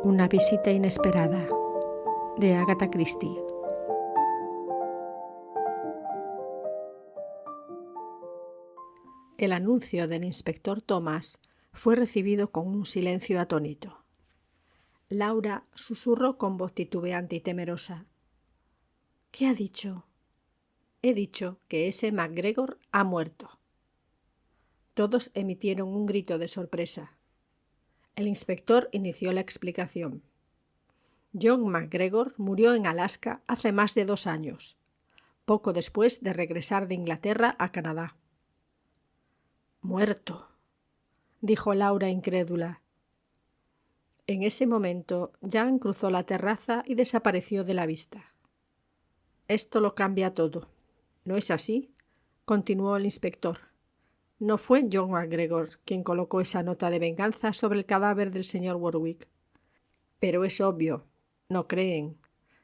Una visita inesperada, de Agatha Christie. El anuncio del inspector Thomas fue recibido con un silencio atónito. Laura susurró con voz titubeante y temerosa: «¿Qué ha dicho?» «He dicho que ese MacGregor ha muerto». Todos emitieron un grito de sorpresa. El inspector inició la explicación. John MacGregor murió en Alaska hace más de 2 años, poco después de regresar de Inglaterra a Canadá. «¿Muerto?», dijo Laura incrédula. En ese momento, Jan cruzó la terraza y desapareció de la vista. «Esto lo cambia todo, ¿no es así?», continuó el inspector. «No fue John MacGregor quien colocó esa nota de venganza sobre el cadáver del señor Warwick. Pero es obvio, ¿no creen?,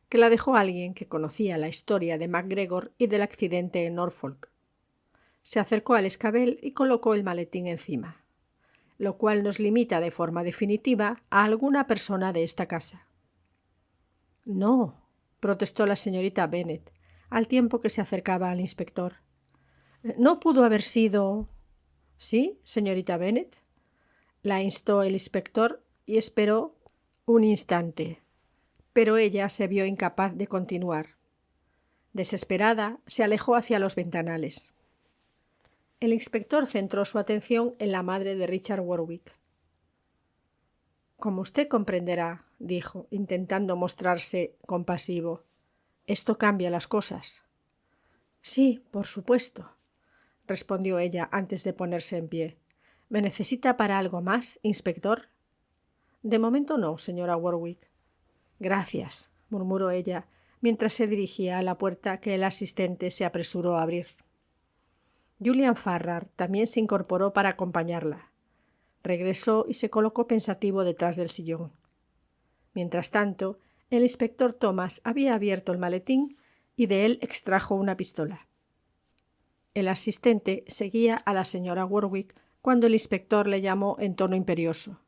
que la dejó alguien que conocía la historia de MacGregor y del accidente en Norfolk. Se acercó al escabel y colocó el maletín encima, lo cual nos limita de forma definitiva a alguna persona de esta casa». «No», protestó la señorita Bennet, al tiempo que se acercaba al inspector. «¿No pudo haber sido...?» «Sí, señorita Bennet», la instó el inspector y esperó un instante, pero ella se vio incapaz de continuar. Desesperada, se alejó hacia los ventanales. El inspector centró su atención en la madre de Richard Warwick. «Como usted comprenderá», dijo, intentando mostrarse compasivo, «esto cambia las cosas». «Sí, por supuesto», respondió ella antes de ponerse en pie. «¿Me necesita para algo más, inspector?» «De momento no, señora Warwick». «Gracias», murmuró ella, mientras se dirigía a la puerta que el asistente se apresuró a abrir. Julian Farrar también se incorporó para acompañarla. Regresó y se colocó pensativo detrás del sillón. Mientras tanto, el inspector Thomas había abierto el maletín y de él extrajo una pistola. El asistente seguía a la señora Warwick cuando el inspector le llamó en tono imperioso.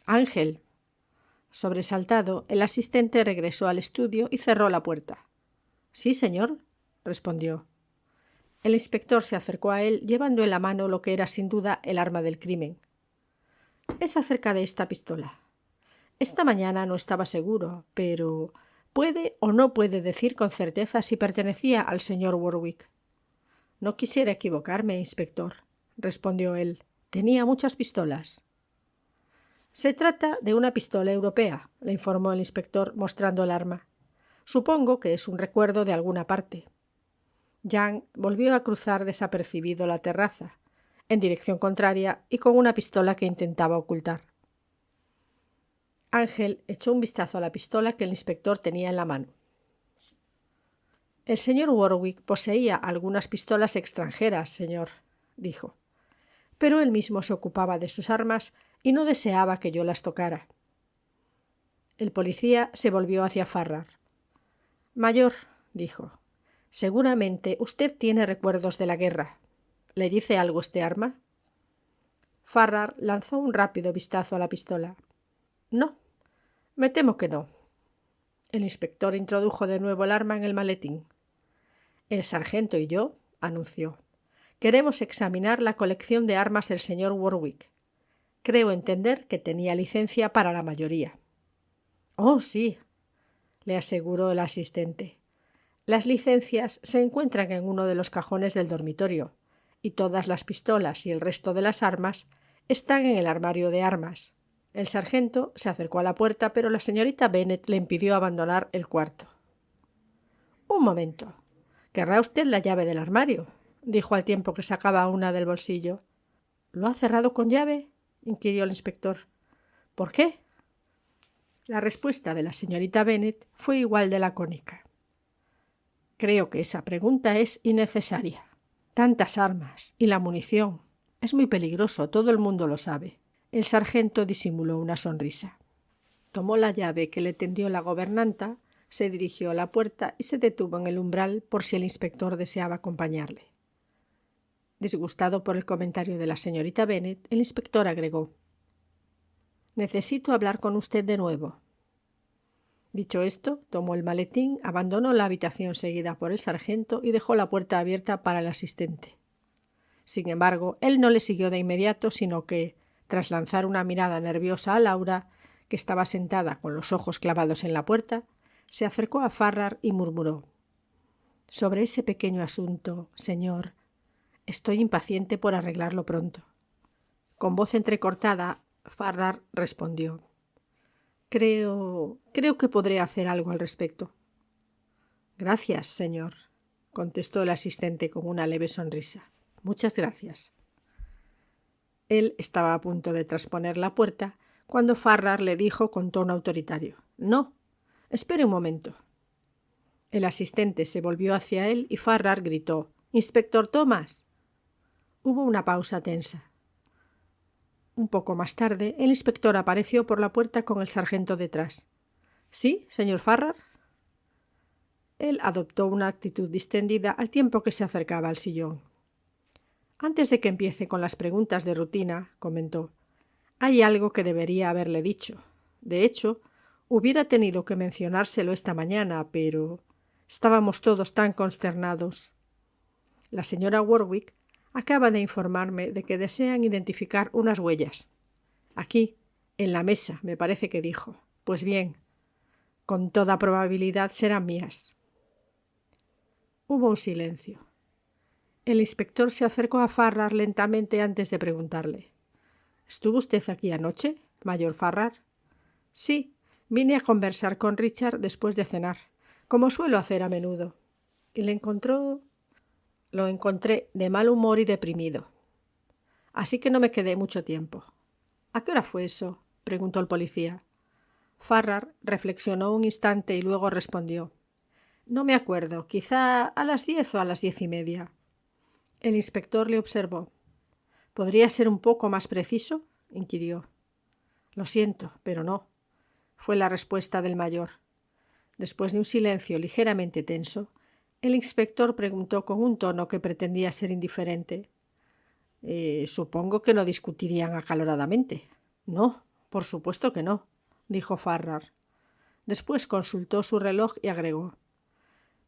«Ángel». Sobresaltado, el asistente regresó al estudio y cerró la puerta. «Sí, señor», respondió. El inspector se acercó a él llevando en la mano lo que era sin duda el arma del crimen. «Es acerca de esta pistola. Esta mañana no estaba seguro, pero puede o no puede decir con certeza si pertenecía al señor Warwick». «No quisiera equivocarme, inspector», respondió él. «Tenía muchas pistolas». «Se trata de una pistola europea», le informó el inspector mostrando el arma. «Supongo que es un recuerdo de alguna parte». Jan volvió a cruzar desapercibido la terraza, en dirección contraria y con una pistola que intentaba ocultar. Ángel echó un vistazo a la pistola que el inspector tenía en la mano. «El señor Warwick poseía algunas pistolas extranjeras, señor», dijo, «pero él mismo se ocupaba de sus armas y no deseaba que yo las tocara». El policía se volvió hacia Farrar. «Mayor», dijo, «seguramente usted tiene recuerdos de la guerra. ¿Le dice algo este arma?» Farrar lanzó un rápido vistazo a la pistola. «No, me temo que no». El inspector introdujo de nuevo el arma en el maletín. «El sargento y yo», anunció, «queremos examinar la colección de armas del señor Warwick. Creo entender que tenía licencia para la mayoría». «Oh, sí», le aseguró el asistente. «Las licencias se encuentran en uno de los cajones del dormitorio, y todas las pistolas y el resto de las armas están en el armario de armas». El sargento se acercó a la puerta, pero la señorita Bennet le impidió abandonar el cuarto. «Un momento. ¿Querrá usted la llave del armario?», dijo al tiempo que sacaba una del bolsillo. «¿Lo ha cerrado con llave?», inquirió el inspector. «¿Por qué?». La respuesta de la señorita Bennet fue igual de lacónica. «Creo que esa pregunta es innecesaria. Tantas armas y la munición. Es muy peligroso, todo el mundo lo sabe». El sargento disimuló una sonrisa. Tomó la llave que le tendió la gobernanta se dirigió a la puerta y se detuvo en el umbral por si el inspector deseaba acompañarle. Disgustado por el comentario de la señorita Bennet, el inspector agregó: «Necesito hablar con usted de nuevo». Dicho esto, tomó el maletín, abandonó la habitación seguida por el sargento y dejó la puerta abierta para el asistente. Sin embargo, él no le siguió de inmediato, sino que, tras lanzar una mirada nerviosa a Laura, que estaba sentada con los ojos clavados en la puerta, se acercó a Farrar y murmuró: «Sobre ese pequeño asunto, señor, estoy impaciente por arreglarlo pronto». Con voz entrecortada, Farrar respondió: Creo que podré hacer algo al respecto». «Gracias, señor», contestó el asistente con una leve sonrisa. «Muchas gracias». Él estaba a punto de trasponer la puerta cuando Farrar le dijo con tono autoritario: «No, espere un momento». El asistente se volvió hacia él y Farrar gritó: «¡Inspector Thomas!». Hubo una pausa tensa. Un poco más tarde, el inspector apareció por la puerta con el sargento detrás. «¿Sí, señor Farrar?». Él adoptó una actitud distendida al tiempo que se acercaba al sillón. «Antes de que empiece con las preguntas de rutina», comentó, «hay algo que debería haberle dicho. De hecho, hubiera tenido que mencionárselo esta mañana, pero estábamos todos tan consternados. La señora Warwick acaba de informarme de que desean identificar unas huellas. Aquí, en la mesa, me parece que dijo. Pues bien, con toda probabilidad serán mías». Hubo un silencio. El inspector se acercó a Farrar lentamente antes de preguntarle: «¿Estuvo usted aquí anoche, mayor Farrar?». «Sí, vine a conversar con Richard después de cenar, como suelo hacer a menudo. ¿Y le encontró?». «Lo encontré de mal humor y deprimido. Así que no me quedé mucho tiempo». «¿A qué hora fue eso?», preguntó el policía. Farrar reflexionó un instante y luego respondió: «No me acuerdo, quizá a las 10 o a las 10:30». El inspector le observó. «¿Podría ser un poco más preciso?», inquirió. «Lo siento, pero no», fue la respuesta del mayor. Después de un silencio ligeramente tenso, el inspector preguntó con un tono que pretendía ser indiferente: «Supongo que no discutirían acaloradamente». «No, por supuesto que no», dijo Farrar. Después consultó su reloj y agregó: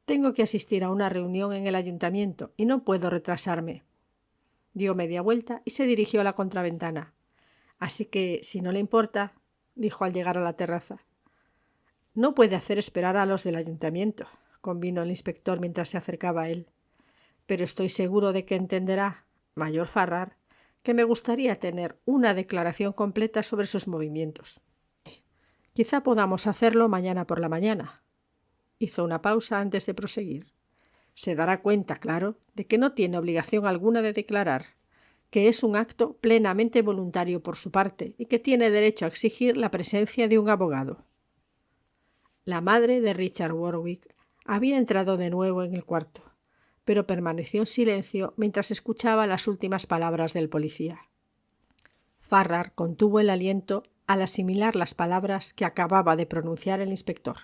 «Tengo que asistir a una reunión en el ayuntamiento y no puedo retrasarme». Dio media vuelta y se dirigió a la contraventana. «Así que, si no le importa», dijo al llegar a la terraza. «No puede hacer esperar a los del ayuntamiento», convino el inspector mientras se acercaba a él. «Pero estoy seguro de que entenderá, mayor Farrar, que me gustaría tener una declaración completa sobre sus movimientos. Quizá podamos hacerlo mañana por la mañana». Hizo una pausa antes de proseguir. «Se dará cuenta, claro, de que no tiene obligación alguna de declarar, que es un acto plenamente voluntario por su parte y que tiene derecho a exigir la presencia de un abogado». La madre de Richard Warwick había entrado de nuevo en el cuarto, pero permaneció en silencio mientras escuchaba las últimas palabras del policía. Farrar contuvo el aliento al asimilar las palabras que acababa de pronunciar el inspector.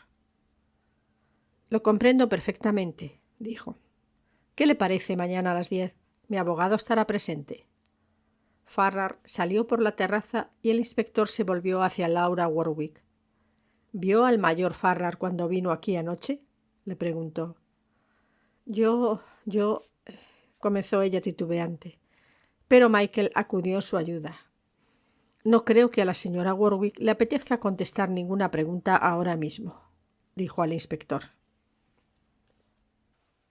«Lo comprendo perfectamente», dijo. «¿Qué le parece mañana a las 10? Mi abogado estará presente». Farrar salió por la terraza y el inspector se volvió hacia Laura Warwick. «¿Vio al mayor Farrar cuando vino aquí anoche?», le preguntó. Yo, comenzó ella titubeante, pero Michael acudió en su ayuda. «No creo que a la señora Warwick le apetezca contestar ninguna pregunta ahora mismo», dijo al inspector.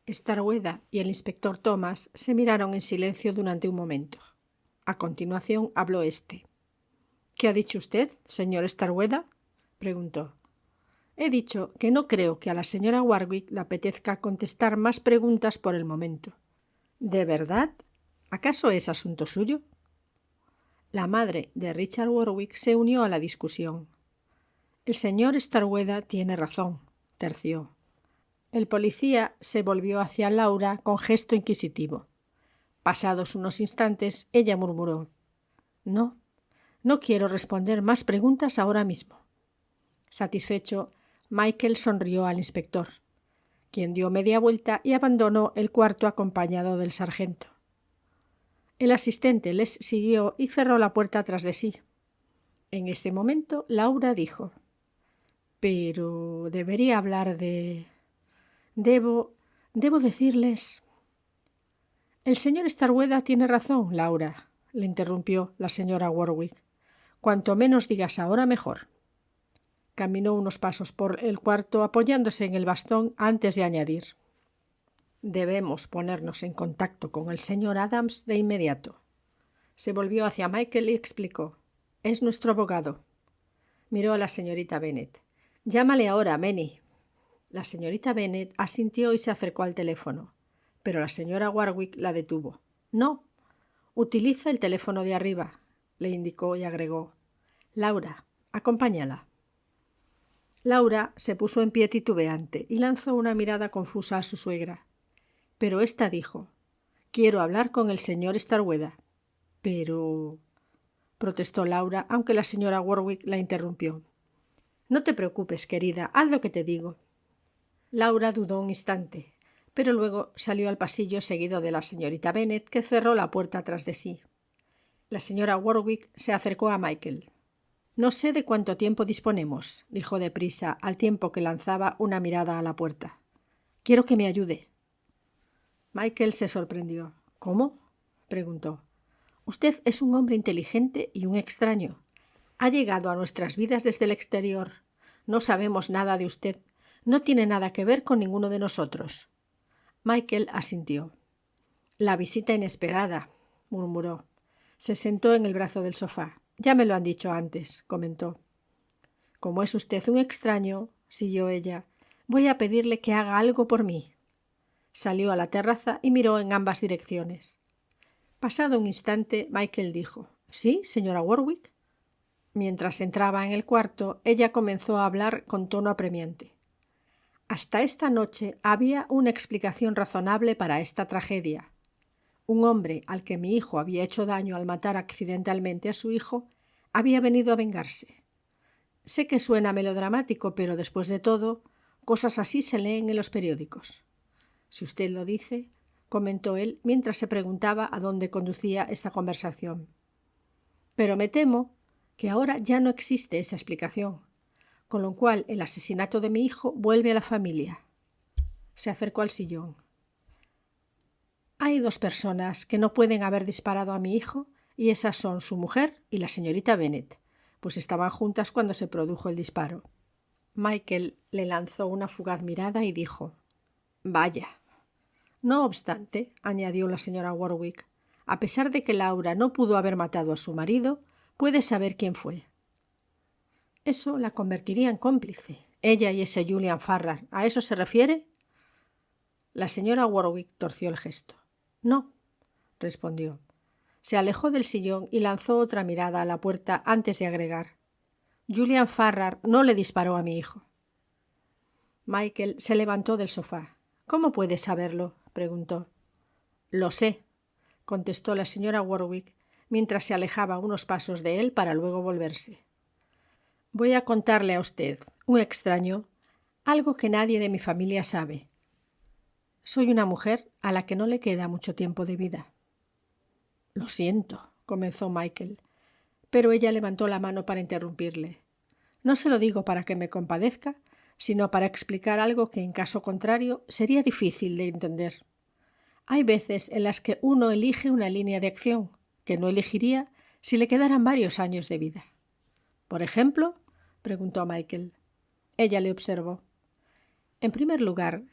Starkweather y el inspector Thomas se miraron en silencio durante un momento. A continuación habló éste. «¿Qué ha dicho usted, señor Starkweather?», preguntó. «He dicho que no creo que a la señora Warwick le apetezca contestar más preguntas por el momento». «¿De verdad? ¿Acaso es asunto suyo?». La madre de Richard Warwick se unió a la discusión. «El señor Starkweather tiene razón», terció. El policía se volvió hacia Laura con gesto inquisitivo. Pasados unos instantes, ella murmuró: «No quiero responder más preguntas ahora mismo». Satisfecho, Michael sonrió al inspector, quien dio media vuelta y abandonó el cuarto acompañado del sargento. El asistente les siguió y cerró la puerta tras de sí. En ese momento, Laura dijo: «Pero debería hablar de... Debo decirles...». «El señor Starkweather tiene razón, Laura», le interrumpió la señora Warwick. «Cuanto menos digas ahora, mejor». Caminó unos pasos por el cuarto apoyándose en el bastón antes de añadir: «Debemos ponernos en contacto con el señor Adams de inmediato». Se volvió hacia Michael y explicó: «Es nuestro abogado». Miró a la señorita Bennet. «Llámale ahora, Manny». La señorita Bennet asintió y se acercó al teléfono, pero la señora Warwick la detuvo. «No, utiliza el teléfono de arriba», le indicó y agregó: «Laura, acompáñala». Laura se puso en pie titubeante y lanzó una mirada confusa a su suegra. Pero ésta dijo: «Quiero hablar con el señor Starkweather». «Pero...», protestó Laura, aunque la señora Warwick la interrumpió. «No te preocupes, querida, haz lo que te digo». Laura dudó un instante, pero luego salió al pasillo seguido de la señorita Bennet, que cerró la puerta tras de sí. La señora Warwick se acercó a Michael. «No sé de cuánto tiempo disponemos», dijo deprisa, al tiempo que lanzaba una mirada a la puerta. «Quiero que me ayude». Michael se sorprendió. «¿Cómo?», preguntó. «Usted es un hombre inteligente y un extraño. Ha llegado a nuestras vidas desde el exterior. No sabemos nada de usted. No tiene nada que ver con ninguno de nosotros». Michael asintió. «La visita inesperada», murmuró. Se sentó en el brazo del sofá. «Ya me lo han dicho antes», comentó. «Como es usted un extraño», siguió ella, «voy a pedirle que haga algo por mí». Salió a la terraza y miró en ambas direcciones. Pasado un instante, Michael dijo: «¿Sí, señora Warwick?». Mientras entraba en el cuarto, ella comenzó a hablar con tono apremiante. «Hasta esta noche había una explicación razonable para esta tragedia. Un hombre al que mi hijo había hecho daño al matar accidentalmente a su hijo había venido a vengarse. Sé que suena melodramático, pero después de todo, cosas así se leen en los periódicos. Si usted lo dice», comentó él mientras se preguntaba a dónde conducía esta conversación. «Pero me temo que ahora ya no existe esa explicación, con lo cual el asesinato de mi hijo vuelve a la familia». Se acercó al sillón. «Hay dos personas que no pueden haber disparado a mi hijo, y esas son su mujer y la señorita Bennet, pues estaban juntas cuando se produjo el disparo». Michael le lanzó una fugaz mirada y dijo: «Vaya». «No obstante», añadió la señora Warwick, «a pesar de que Laura no pudo haber matado a su marido, puede saber quién fue». «Eso la convertiría en cómplice, ella y ese Julian Farrar. ¿A eso se refiere?». La señora Warwick torció el gesto. «No», respondió. Se alejó del sillón y lanzó otra mirada a la puerta antes de agregar: «Julian Farrar no le disparó a mi hijo». Michael se levantó del sofá. «¿Cómo puedes saberlo?», preguntó. «Lo sé», contestó la señora Warwick mientras se alejaba unos pasos de él para luego volverse. «Voy a contarle a usted, un extraño, algo que nadie de mi familia sabe. Soy una mujer a la que no le queda mucho tiempo de vida». «Lo siento», comenzó Michael, pero ella levantó la mano para interrumpirle. «No se lo digo para que me compadezca, sino para explicar algo que, en caso contrario, sería difícil de entender. Hay veces en las que uno elige una línea de acción que no elegiría si le quedaran varios años de vida». «¿Por ejemplo?», preguntó Michael. Ella le observó. «En primer lugar,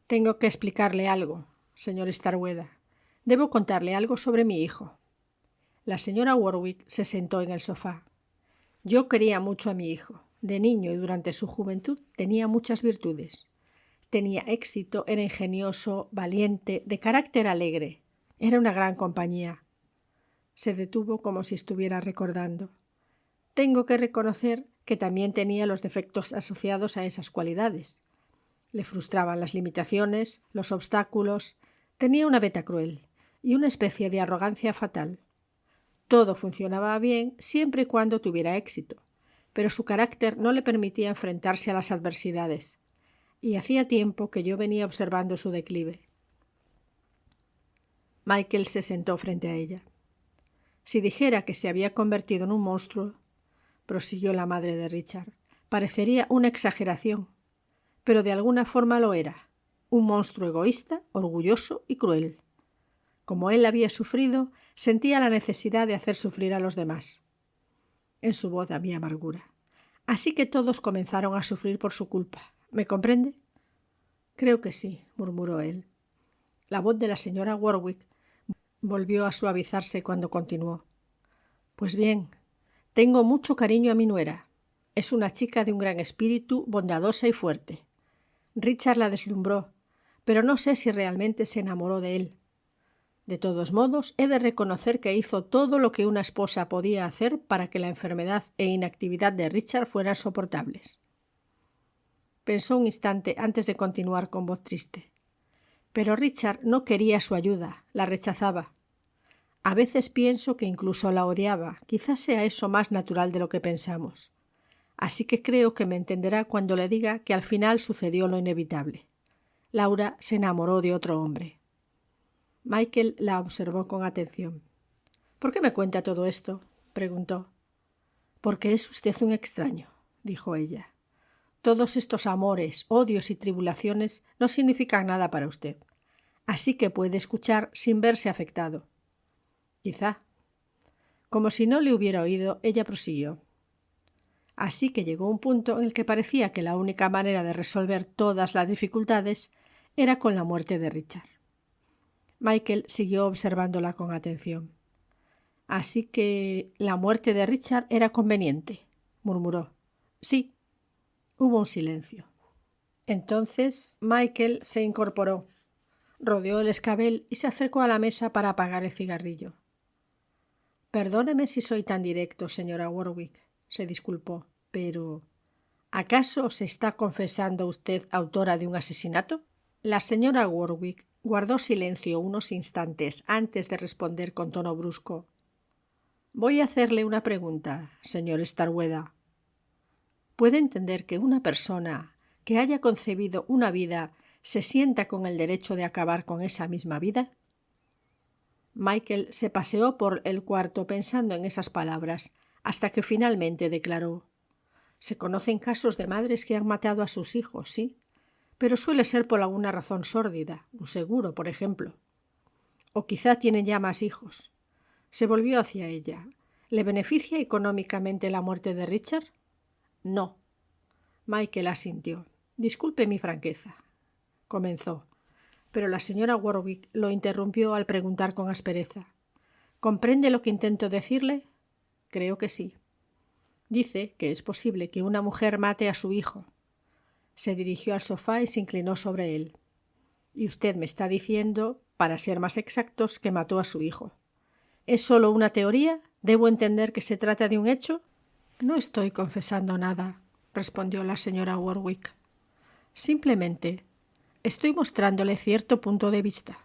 tengo que explicarle algo, señor Starkweather. Debo contarle algo sobre mi hijo». La señora Warwick se sentó en el sofá. «Yo quería mucho a mi hijo. De niño y durante su juventud tenía muchas virtudes. Tenía éxito, era ingenioso, valiente, de carácter alegre. Era una gran compañía». Se detuvo como si estuviera recordando. «Tengo que reconocer que también tenía los defectos asociados a esas cualidades. Le frustraban las limitaciones, los obstáculos. Tenía una beta cruel y una especie de arrogancia fatal. Todo funcionaba bien siempre y cuando tuviera éxito, pero su carácter no le permitía enfrentarse a las adversidades, y hacía tiempo que yo venía observando su declive. Michael se sentó frente a ella. Si dijera que se había convertido en un monstruo, prosiguió la madre de Richard, parecería una exageración, pero de alguna forma lo era, un monstruo egoísta, orgulloso y cruel. Como él había sufrido, sentía la necesidad de hacer sufrir a los demás. En su voz había amargura. Así que todos comenzaron a sufrir por su culpa. ¿Me comprende? Creo que sí, murmuró él. La voz de la señora Warwick volvió a suavizarse cuando continuó. Pues bien, tengo mucho cariño a mi nuera. Es una chica de un gran espíritu, bondadosa y fuerte. Richard la deslumbró, pero no sé si realmente se enamoró de él. De todos modos, he de reconocer que hizo todo lo que una esposa podía hacer para que la enfermedad e inactividad de Richard fueran soportables. Pensó un instante antes de continuar con voz triste. Pero Richard no quería su ayuda, la rechazaba. A veces pienso que incluso la odiaba, quizás sea eso más natural de lo que pensamos. Así que creo que me entenderá cuando le diga que al final sucedió lo inevitable. Laura se enamoró de otro hombre. Michael la observó con atención. ¿Por qué me cuenta todo esto?, preguntó. Porque es usted un extraño, dijo ella. Todos estos amores, odios y tribulaciones no significan nada para usted. Así que puede escuchar sin verse afectado. Quizá. Como si no le hubiera oído, ella prosiguió. Así que llegó un punto en el que parecía que la única manera de resolver todas las dificultades era con la muerte de Richard. Michael siguió observándola con atención. Así que la muerte de Richard era conveniente, murmuró. Sí. Hubo un silencio. Entonces Michael se incorporó, rodeó el escabel y se acercó a la mesa para apagar el cigarrillo. Perdóneme si soy tan directo, señora Warwick, se disculpó, pero ¿acaso se está confesando usted autora de un asesinato? La señora Warwick guardó silencio unos instantes antes de responder con tono brusco. Voy a hacerle una pregunta, señor Starkweather. ¿Puede entender que una persona que haya concebido una vida se sienta con el derecho de acabar con esa misma vida? Michael se paseó por el cuarto pensando en esas palabras, hasta que finalmente declaró: Se conocen casos de madres que han matado a sus hijos, sí, pero suele ser por alguna razón sórdida, un seguro, por ejemplo. O quizá tienen ya más hijos. Se volvió hacia ella. ¿Le beneficia económicamente la muerte de Richard? No. Michael asintió. Disculpe mi franqueza, comenzó, pero la señora Warwick lo interrumpió al preguntar con aspereza. ¿Comprende lo que intento decirle? Creo que sí. Dice que es posible que una mujer mate a su hijo. Se dirigió al sofá y se inclinó sobre él. Y usted me está diciendo, para ser más exactos, que mató a su hijo. ¿Es solo una teoría? ¿Debo entender que se trata de un hecho? No estoy confesando nada, respondió la señora Warwick. Simplemente estoy mostrándole cierto punto de vista.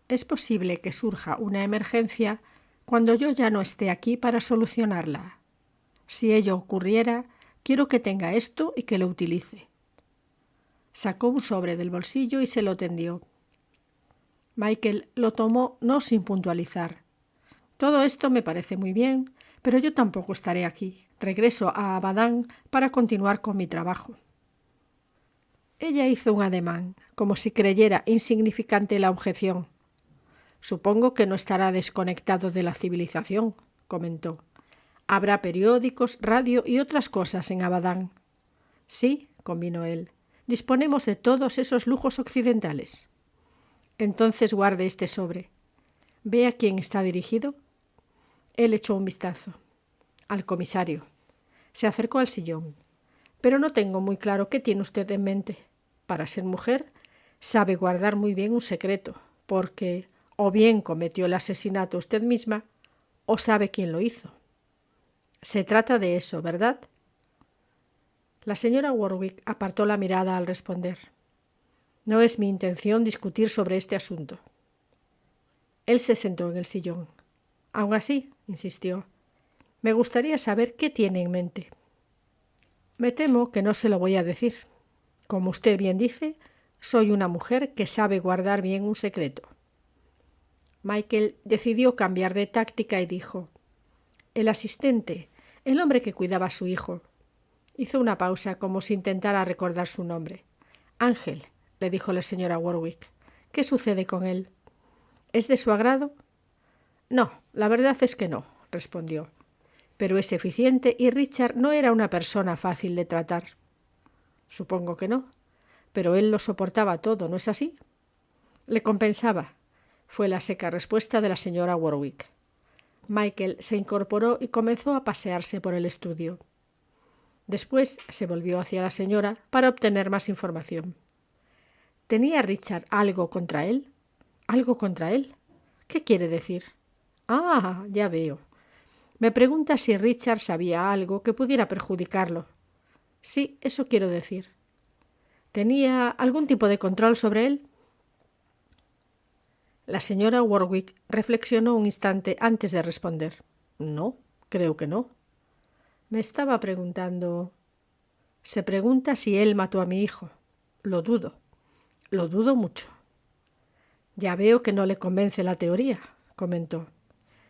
Es posible que surja una emergencia cuando yo ya no esté aquí para solucionarla. Si ello ocurriera, quiero que tenga esto y que lo utilice. Sacó un sobre del bolsillo y se lo tendió. Michael lo tomó no sin puntualizar. Todo esto me parece muy bien, pero yo tampoco estaré aquí. Regreso a Abaddon para continuar con mi trabajo. Ella hizo un ademán, como si creyera insignificante la objeción. Supongo que no estará desconectado de la civilización, comentó. Habrá periódicos, radio y otras cosas en Abaddon. Sí, convino él. Disponemos de todos esos lujos occidentales. Entonces guarde este sobre. ¿Ve a quién está dirigido? Él echó un vistazo. Al comisario. Se acercó al sillón. Pero no tengo muy claro qué tiene usted en mente. Para ser mujer, sabe guardar muy bien un secreto, porque o bien cometió el asesinato usted misma, o sabe quién lo hizo. Se trata de eso, ¿verdad? La señora Warwick apartó la mirada al responder. No es mi intención discutir sobre este asunto. Él se sentó en el sillón. Aun así, insistió, me gustaría saber qué tiene en mente. Me temo que no se lo voy a decir. Como usted bien dice, soy una mujer que sabe guardar bien un secreto. Michael decidió cambiar de táctica y dijo: el asistente, el hombre que cuidaba a su hijo. Hizo una pausa como si intentara recordar su nombre. Ángel, le dijo la señora Warwick. ¿Qué sucede con él? ¿Es de su agrado? No, la verdad es que no, respondió. Pero es eficiente y Richard no era una persona fácil de tratar. Supongo que no, pero él lo soportaba todo, ¿no es así? Le compensaba, fue la seca respuesta de la señora Warwick. Michael se incorporó y comenzó a pasearse por el estudio. Después se volvió hacia la señora para obtener más información. ¿Tenía Richard algo contra él? ¿Algo contra él? ¿Qué quiere decir? Ah, ya veo. Me pregunta si Richard sabía algo que pudiera perjudicarlo. Sí, eso quiero decir. ¿Tenía algún tipo de control sobre él? La señora Warwick reflexionó un instante antes de responder. No, creo que no. Me estaba preguntando... Se pregunta si él mató a mi hijo. Lo dudo. Lo dudo mucho. Ya veo que no le convence la teoría, comentó.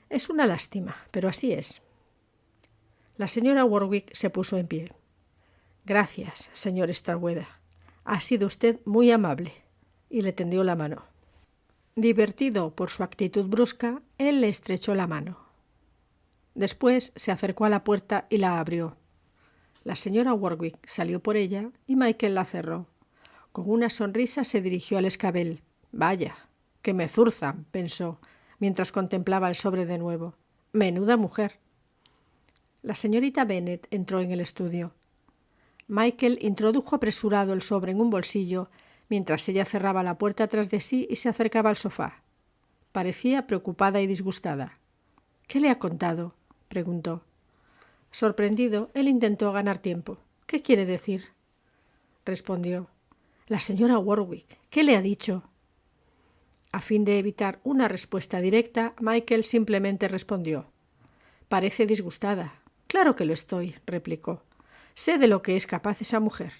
Es una lástima, pero así es. La señora Warwick se puso en pie. Gracias, señor Starkweather. Ha sido usted muy amable. Y le tendió la mano. Divertido por su actitud brusca, él le estrechó la mano. Después se acercó a la puerta y la abrió. La señora Warwick salió por ella y Michael la cerró. Con una sonrisa se dirigió al escabel. Vaya, que me zurzan, pensó, mientras contemplaba el sobre de nuevo. Menuda mujer. La señorita Bennet entró en el estudio. Michael introdujo apresurado el sobre en un bolsillo, mientras ella cerraba la puerta tras de sí y se acercaba al sofá. Parecía preocupada y disgustada. ¿Qué le ha contado?, preguntó. Sorprendido, él intentó ganar tiempo. ¿Qué quiere decir?, respondió. La señora Warwick, ¿qué le ha dicho? A fin de evitar una respuesta directa, Michael simplemente respondió. Parece disgustada. Claro que lo estoy, replicó. Sé de lo que es capaz esa mujer.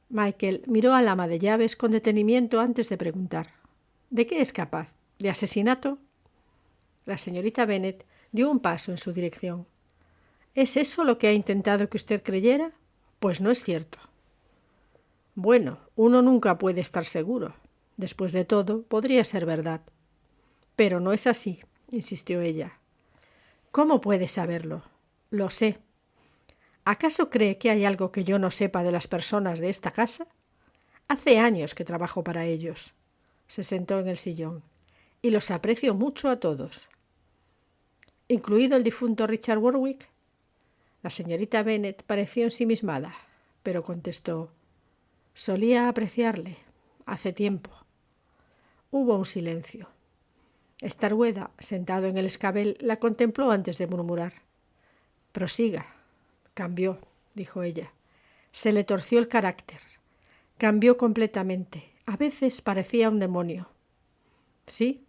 Michael miró al ama de llaves con detenimiento antes de preguntar. ¿De qué es capaz? ¿De asesinato? La señorita Bennet dio un paso en su dirección. ¿Es eso lo que ha intentado que usted creyera? Pues no es cierto. Bueno, uno nunca puede estar seguro. Después de todo, podría ser verdad. Pero no es así, insistió ella. ¿Cómo puede saberlo? Lo sé. ¿Acaso cree que hay algo que yo no sepa de las personas de esta casa? Hace años que trabajo para ellos. Se sentó en el sillón. Y los aprecio mucho a todos. ¿Incluido el difunto Richard Warwick? La señorita Bennet pareció ensimismada, pero contestó: solía apreciarle. Hace tiempo. Hubo un silencio. Starkweather, sentado en el escabel, la contempló antes de murmurar. Prosiga. Cambió, dijo ella. Se le torció el carácter. Cambió completamente. A veces parecía un demonio. Sí,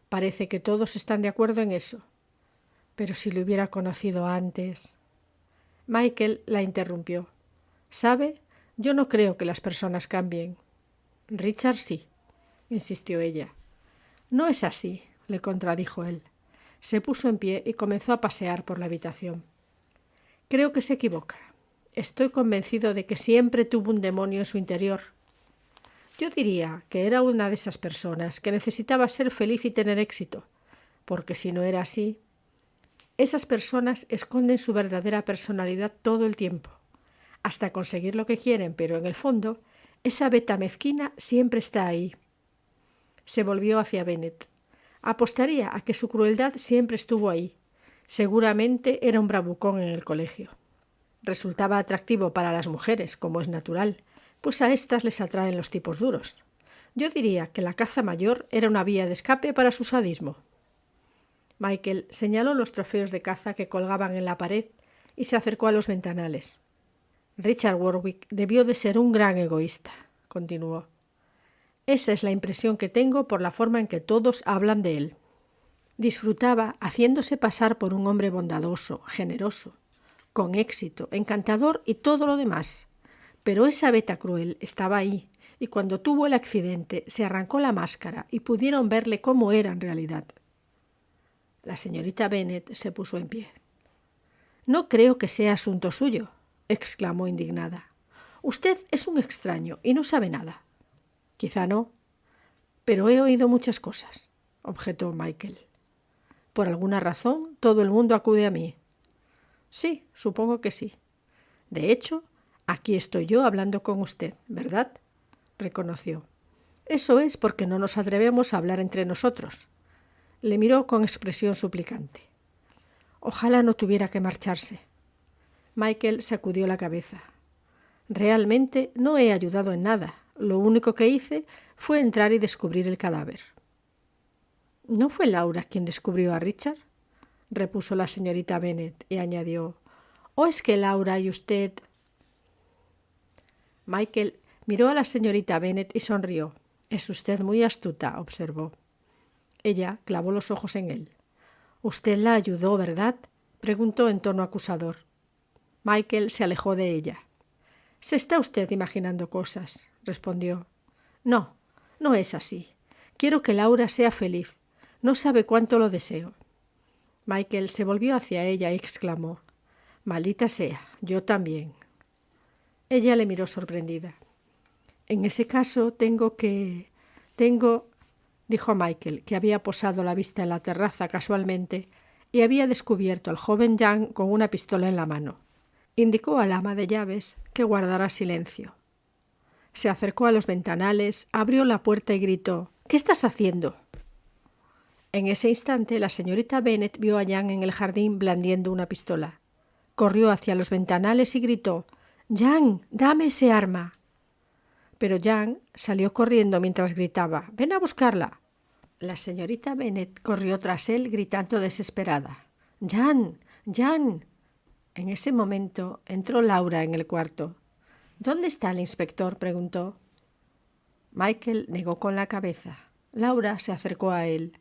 parece que todos están de acuerdo en eso. Pero si lo hubiera conocido antes... Michael la interrumpió. ¿Sabe? Yo no creo que las personas cambien. Richard sí, insistió ella. No es así, le contradijo él. Se puso en pie y comenzó a pasear por la habitación. Creo que se equivoca. Estoy convencido de que siempre tuvo un demonio en su interior. Yo diría que era una de esas personas que necesitaba ser feliz y tener éxito, porque si no era así... Esas personas esconden su verdadera personalidad todo el tiempo, hasta conseguir lo que quieren, pero en el fondo, esa beta mezquina siempre está ahí. Se volvió hacia Bennet. Apostaría a que su crueldad siempre estuvo ahí. Seguramente era un bravucón en el colegio. Resultaba atractivo para las mujeres, como es natural, pues a éstas les atraen los tipos duros. Yo diría que la caza mayor era una vía de escape para su sadismo. Michael señaló los trofeos de caza que colgaban en la pared y se acercó a los ventanales. Richard Warwick debió de ser un gran egoísta, continuó. Esa es la impresión que tengo por la forma en que todos hablan de él. Disfrutaba haciéndose pasar por un hombre bondadoso, generoso. con éxito, encantador y todo lo demás. Pero esa beta cruel estaba ahí, y cuando tuvo el accidente se arrancó la máscara y pudieron verle cómo era en realidad. La señorita Bennet se puso en pie. «No creo que sea asunto suyo», exclamó indignada. «Usted es un extraño y no sabe nada». «Quizá no, pero he oído muchas cosas», objetó Michael. «Por alguna razón todo el mundo acude a mí». «Sí, supongo que sí. De hecho, aquí estoy yo hablando con usted, ¿verdad?», reconoció. «Eso es porque no nos atrevemos a hablar entre nosotros». Le miró con expresión suplicante. «Ojalá no tuviera que marcharse». Michael sacudió la cabeza. «Realmente no he ayudado en nada. Lo único que hice fue entrar y descubrir el cadáver». «¿No fue Laura quien descubrió a Richard?», repuso la señorita Bennet y añadió. «¿O es que Laura y usted...?» Michael miró a la señorita Bennet y sonrió. «Es usted muy astuta», observó. Ella clavó los ojos en él. «Usted la ayudó, ¿verdad?», preguntó en tono acusador. Michael se alejó de ella. «Se está usted imaginando cosas», respondió. «No, no es así. Quiero que Laura sea feliz. No sabe cuánto lo deseo». Michael se volvió hacia ella y exclamó. «Maldita sea, yo también». Ella le miró sorprendida. «En ese caso tengo, dijo Michael, que había posado la vista en la terraza casualmente y había descubierto al joven Jan con una pistola en la mano. Indicó al ama de llaves que guardara silencio. Se acercó a los ventanales, abrió la puerta y gritó: «¿Qué estás haciendo?». En ese instante la señorita Bennet vio a Jan en el jardín blandiendo una pistola. Corrió hacia los ventanales y gritó: «Jan, dame ese arma». Pero Jan salió corriendo mientras gritaba: «Ven a buscarla». La señorita Bennet corrió tras él gritando desesperada: «Jan, Jan». En ese momento entró Laura en el cuarto. «¿Dónde está el inspector?», preguntó. Michael negó con la cabeza. Laura se acercó a él.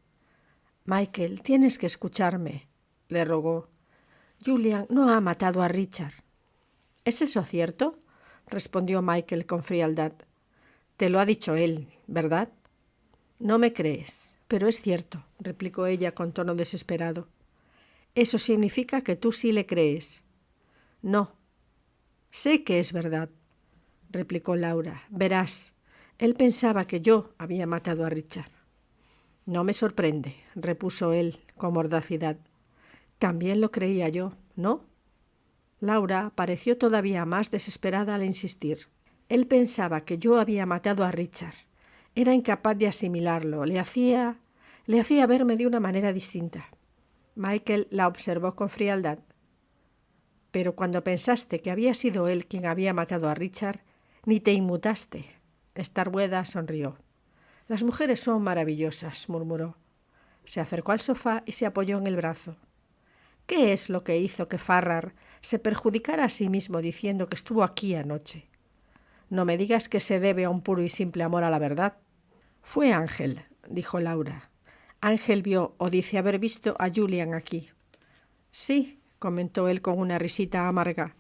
«Michael, tienes que escucharme», le rogó. «Julian no ha matado a Richard». «¿Es eso cierto?», respondió Michael con frialdad. «Te lo ha dicho él, ¿verdad?». «No me crees, pero es cierto», replicó ella con tono desesperado. «Eso significa que tú sí le crees». «No, sé que es verdad», replicó Laura. «Verás, él pensaba que yo había matado a Richard». «No me sorprende», repuso él con mordacidad. «También lo creía yo, ¿no?». Laura pareció todavía más desesperada al insistir. «Él pensaba que yo había matado a Richard. Era incapaz de asimilarlo. Le hacía verme de una manera distinta». Michael la observó con frialdad. «Pero cuando pensaste que había sido él quien había matado a Richard, ni te inmutaste». Starkweather sonrió. «Las mujeres son maravillosas», murmuró. Se acercó al sofá y se apoyó en el brazo. «¿Qué es lo que hizo que Farrar se perjudicara a sí mismo diciendo que estuvo aquí anoche? No me digas que se debe a un puro y simple amor a la verdad». «Fue Ángel», dijo Laura. «Ángel vio o dice haber visto a Julian aquí». «Sí», comentó él con una risita amarga.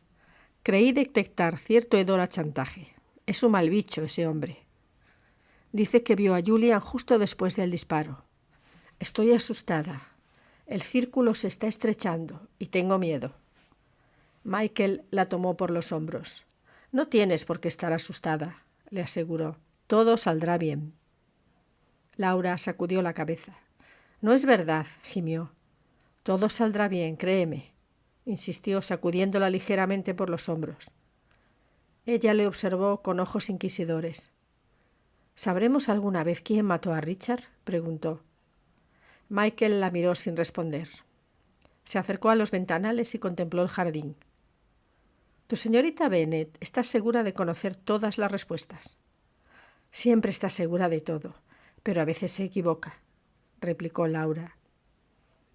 «Creí detectar cierto hedor a chantaje. Es un mal bicho ese hombre». «Dice que vio a Julian justo después del disparo». «Estoy asustada. El círculo se está estrechando y tengo miedo». Michael la tomó por los hombros. «No tienes por qué estar asustada», le aseguró. «Todo saldrá bien». Laura sacudió la cabeza. «No es verdad», gimió. «Todo saldrá bien, créeme», insistió sacudiéndola ligeramente por los hombros. Ella le observó con ojos inquisidores. «¿Sabremos alguna vez quién mató a Richard?», preguntó. Michael la miró sin responder. Se acercó a los ventanales y contempló el jardín. «Tu señorita Bennet está segura de conocer todas las respuestas». «Siempre está segura de todo, pero a veces se equivoca», replicó Laura.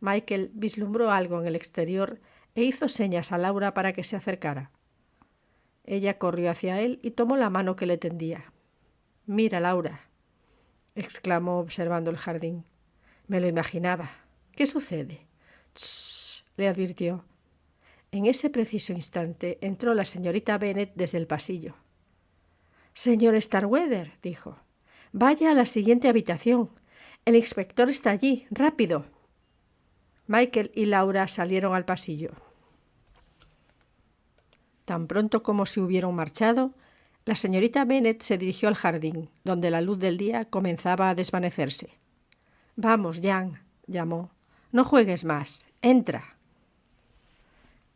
Michael vislumbró algo en el exterior e hizo señas a Laura para que se acercara. Ella corrió hacia él y tomó la mano que le tendía. «Mira, Laura», exclamó observando el jardín. «Me lo imaginaba. ¿Qué sucede?». «Shh», le advirtió. En ese preciso instante entró la señorita Bennet desde el pasillo. «Señor Starkweather», dijo, «vaya a la siguiente habitación. El inspector está allí. ¡Rápido!». Michael y Laura salieron al pasillo. Tan pronto como se hubieron marchado, la señorita Bennet se dirigió al jardín, donde la luz del día comenzaba a desvanecerse. «Vamos, Jan», llamó, «no juegues más. Entra».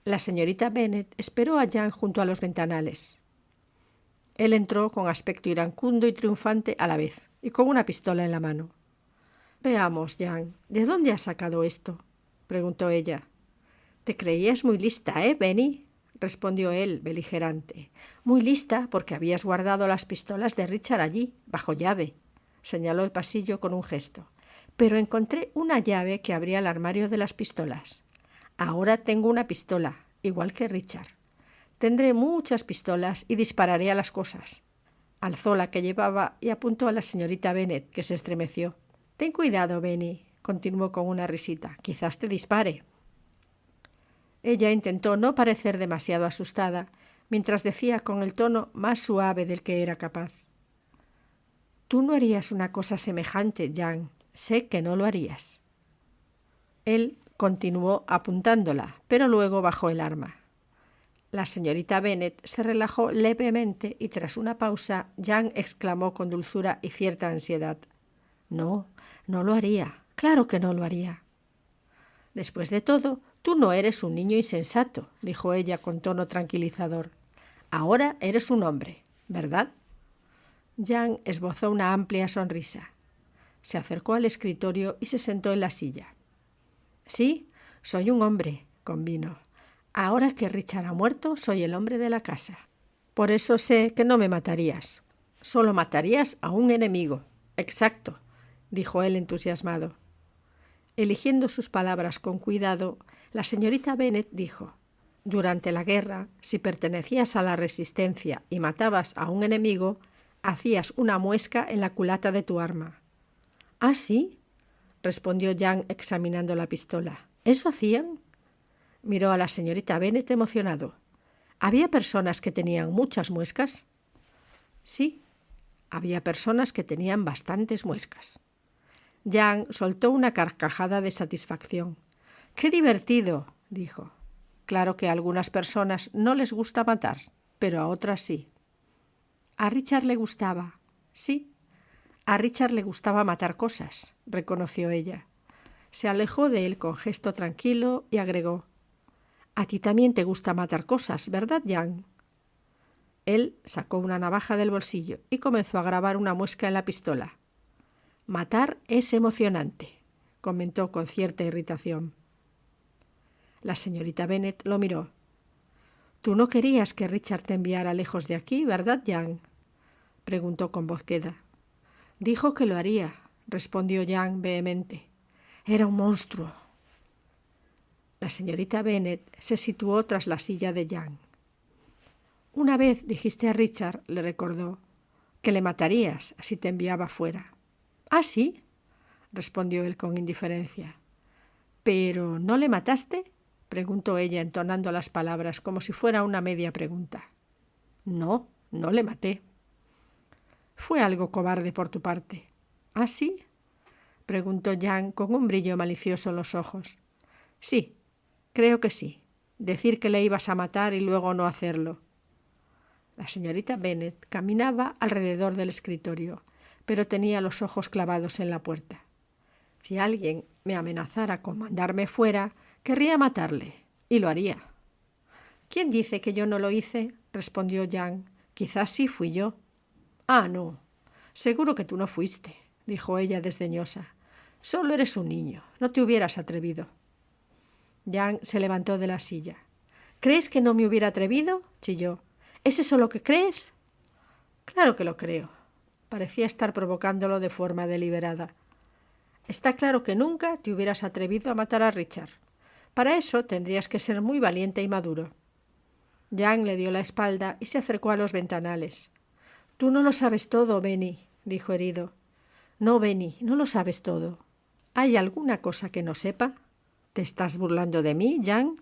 La señorita Bennet esperó a Jan junto a los ventanales. Él entró con aspecto iracundo y triunfante a la vez, y con una pistola en la mano. «Veamos, Jan, ¿de dónde has sacado esto?», preguntó ella. «Te creías muy lista, Benny?», respondió él, beligerante. «Muy lista porque habías guardado las pistolas de Richard allí, bajo llave», señaló el pasillo con un gesto. «Pero encontré una llave que abría el armario de las pistolas. Ahora tengo una pistola, igual que Richard. Tendré muchas pistolas y dispararé a las cosas». Alzó la que llevaba y apuntó a la señorita Bennet, que se estremeció. «Ten cuidado, Benny», continuó con una risita. «Quizás te dispare». Ella intentó no parecer demasiado asustada, mientras decía con el tono más suave del que era capaz: «Tú no harías una cosa semejante, Jan. Sé que no lo harías». Él continuó apuntándola, pero luego bajó el arma. La señorita Bennet se relajó levemente y tras una pausa, Jan exclamó con dulzura y cierta ansiedad: «No, no lo haría. Claro que no lo haría». «Después de todo, tú no eres un niño insensato», dijo ella con tono tranquilizador. «Ahora eres un hombre, ¿verdad?». Jan esbozó una amplia sonrisa. Se acercó al escritorio y se sentó en la silla. «Sí, soy un hombre», convino. «Ahora que Richard ha muerto, soy el hombre de la casa. Por eso sé que no me matarías. Solo matarías a un enemigo». «Exacto», dijo él entusiasmado. Eligiendo sus palabras con cuidado, la señorita Bennet dijo: «Durante la guerra, si pertenecías a la resistencia y matabas a un enemigo, hacías una muesca en la culata de tu arma». «¿Ah, sí?», respondió Jan examinando la pistola. «¿Eso hacían?». Miró a la señorita Bennet emocionado. «¿Había personas que tenían muchas muescas?». «Sí, había personas que tenían bastantes muescas». Jan soltó una carcajada de satisfacción. «¡Qué divertido!», dijo. «Claro que a algunas personas no les gusta matar, pero a otras sí». «A Richard le gustaba». «Sí, a Richard le gustaba matar cosas», reconoció ella. Se alejó de él con gesto tranquilo y agregó: «A ti también te gusta matar cosas, ¿verdad, Jan?». Él sacó una navaja del bolsillo y comenzó a grabar una muesca en la pistola. «Matar es emocionante», comentó con cierta irritación. La señorita Bennet lo miró. «Tú no querías que Richard te enviara lejos de aquí, ¿verdad, Jan?», preguntó con voz queda. «Dijo que lo haría», respondió Jan vehemente. «Era un monstruo». La señorita Bennet se situó tras la silla de Jan. «Una vez dijiste a Richard», le recordó, «que le matarías si te enviaba fuera». «¿Ah, sí?», respondió él con indiferencia. «¿Pero no le mataste?», preguntó ella entonando las palabras como si fuera una media pregunta. «No, no le maté». «Fue algo cobarde por tu parte». «¿Ah, sí?», preguntó Jan con un brillo malicioso en los ojos. «Sí, creo que sí. Decir que le ibas a matar y luego no hacerlo». La señorita Bennet caminaba alrededor del escritorio, pero tenía los ojos clavados en la puerta. «Si alguien me amenazara con mandarme fuera, querría matarle, y lo haría». «¿Quién dice que yo no lo hice?», respondió Jan. «Quizás sí fui yo». «Ah, no, seguro que tú no fuiste», dijo ella desdeñosa. «Solo eres un niño, no te hubieras atrevido». Jan se levantó de la silla. «¿Crees que no me hubiera atrevido?», chilló. «¿Es eso lo que crees?». «Claro que lo creo». Parecía estar provocándolo de forma deliberada. «Está claro que nunca te hubieras atrevido a matar a Richard. Para eso tendrías que ser muy valiente y maduro». Jan le dio la espalda y se acercó a los ventanales. «Tú no lo sabes todo, Benny», dijo herido. «No, Benny, no lo sabes todo. ¿Hay alguna cosa que no sepa? ¿Te estás burlando de mí, Jan?».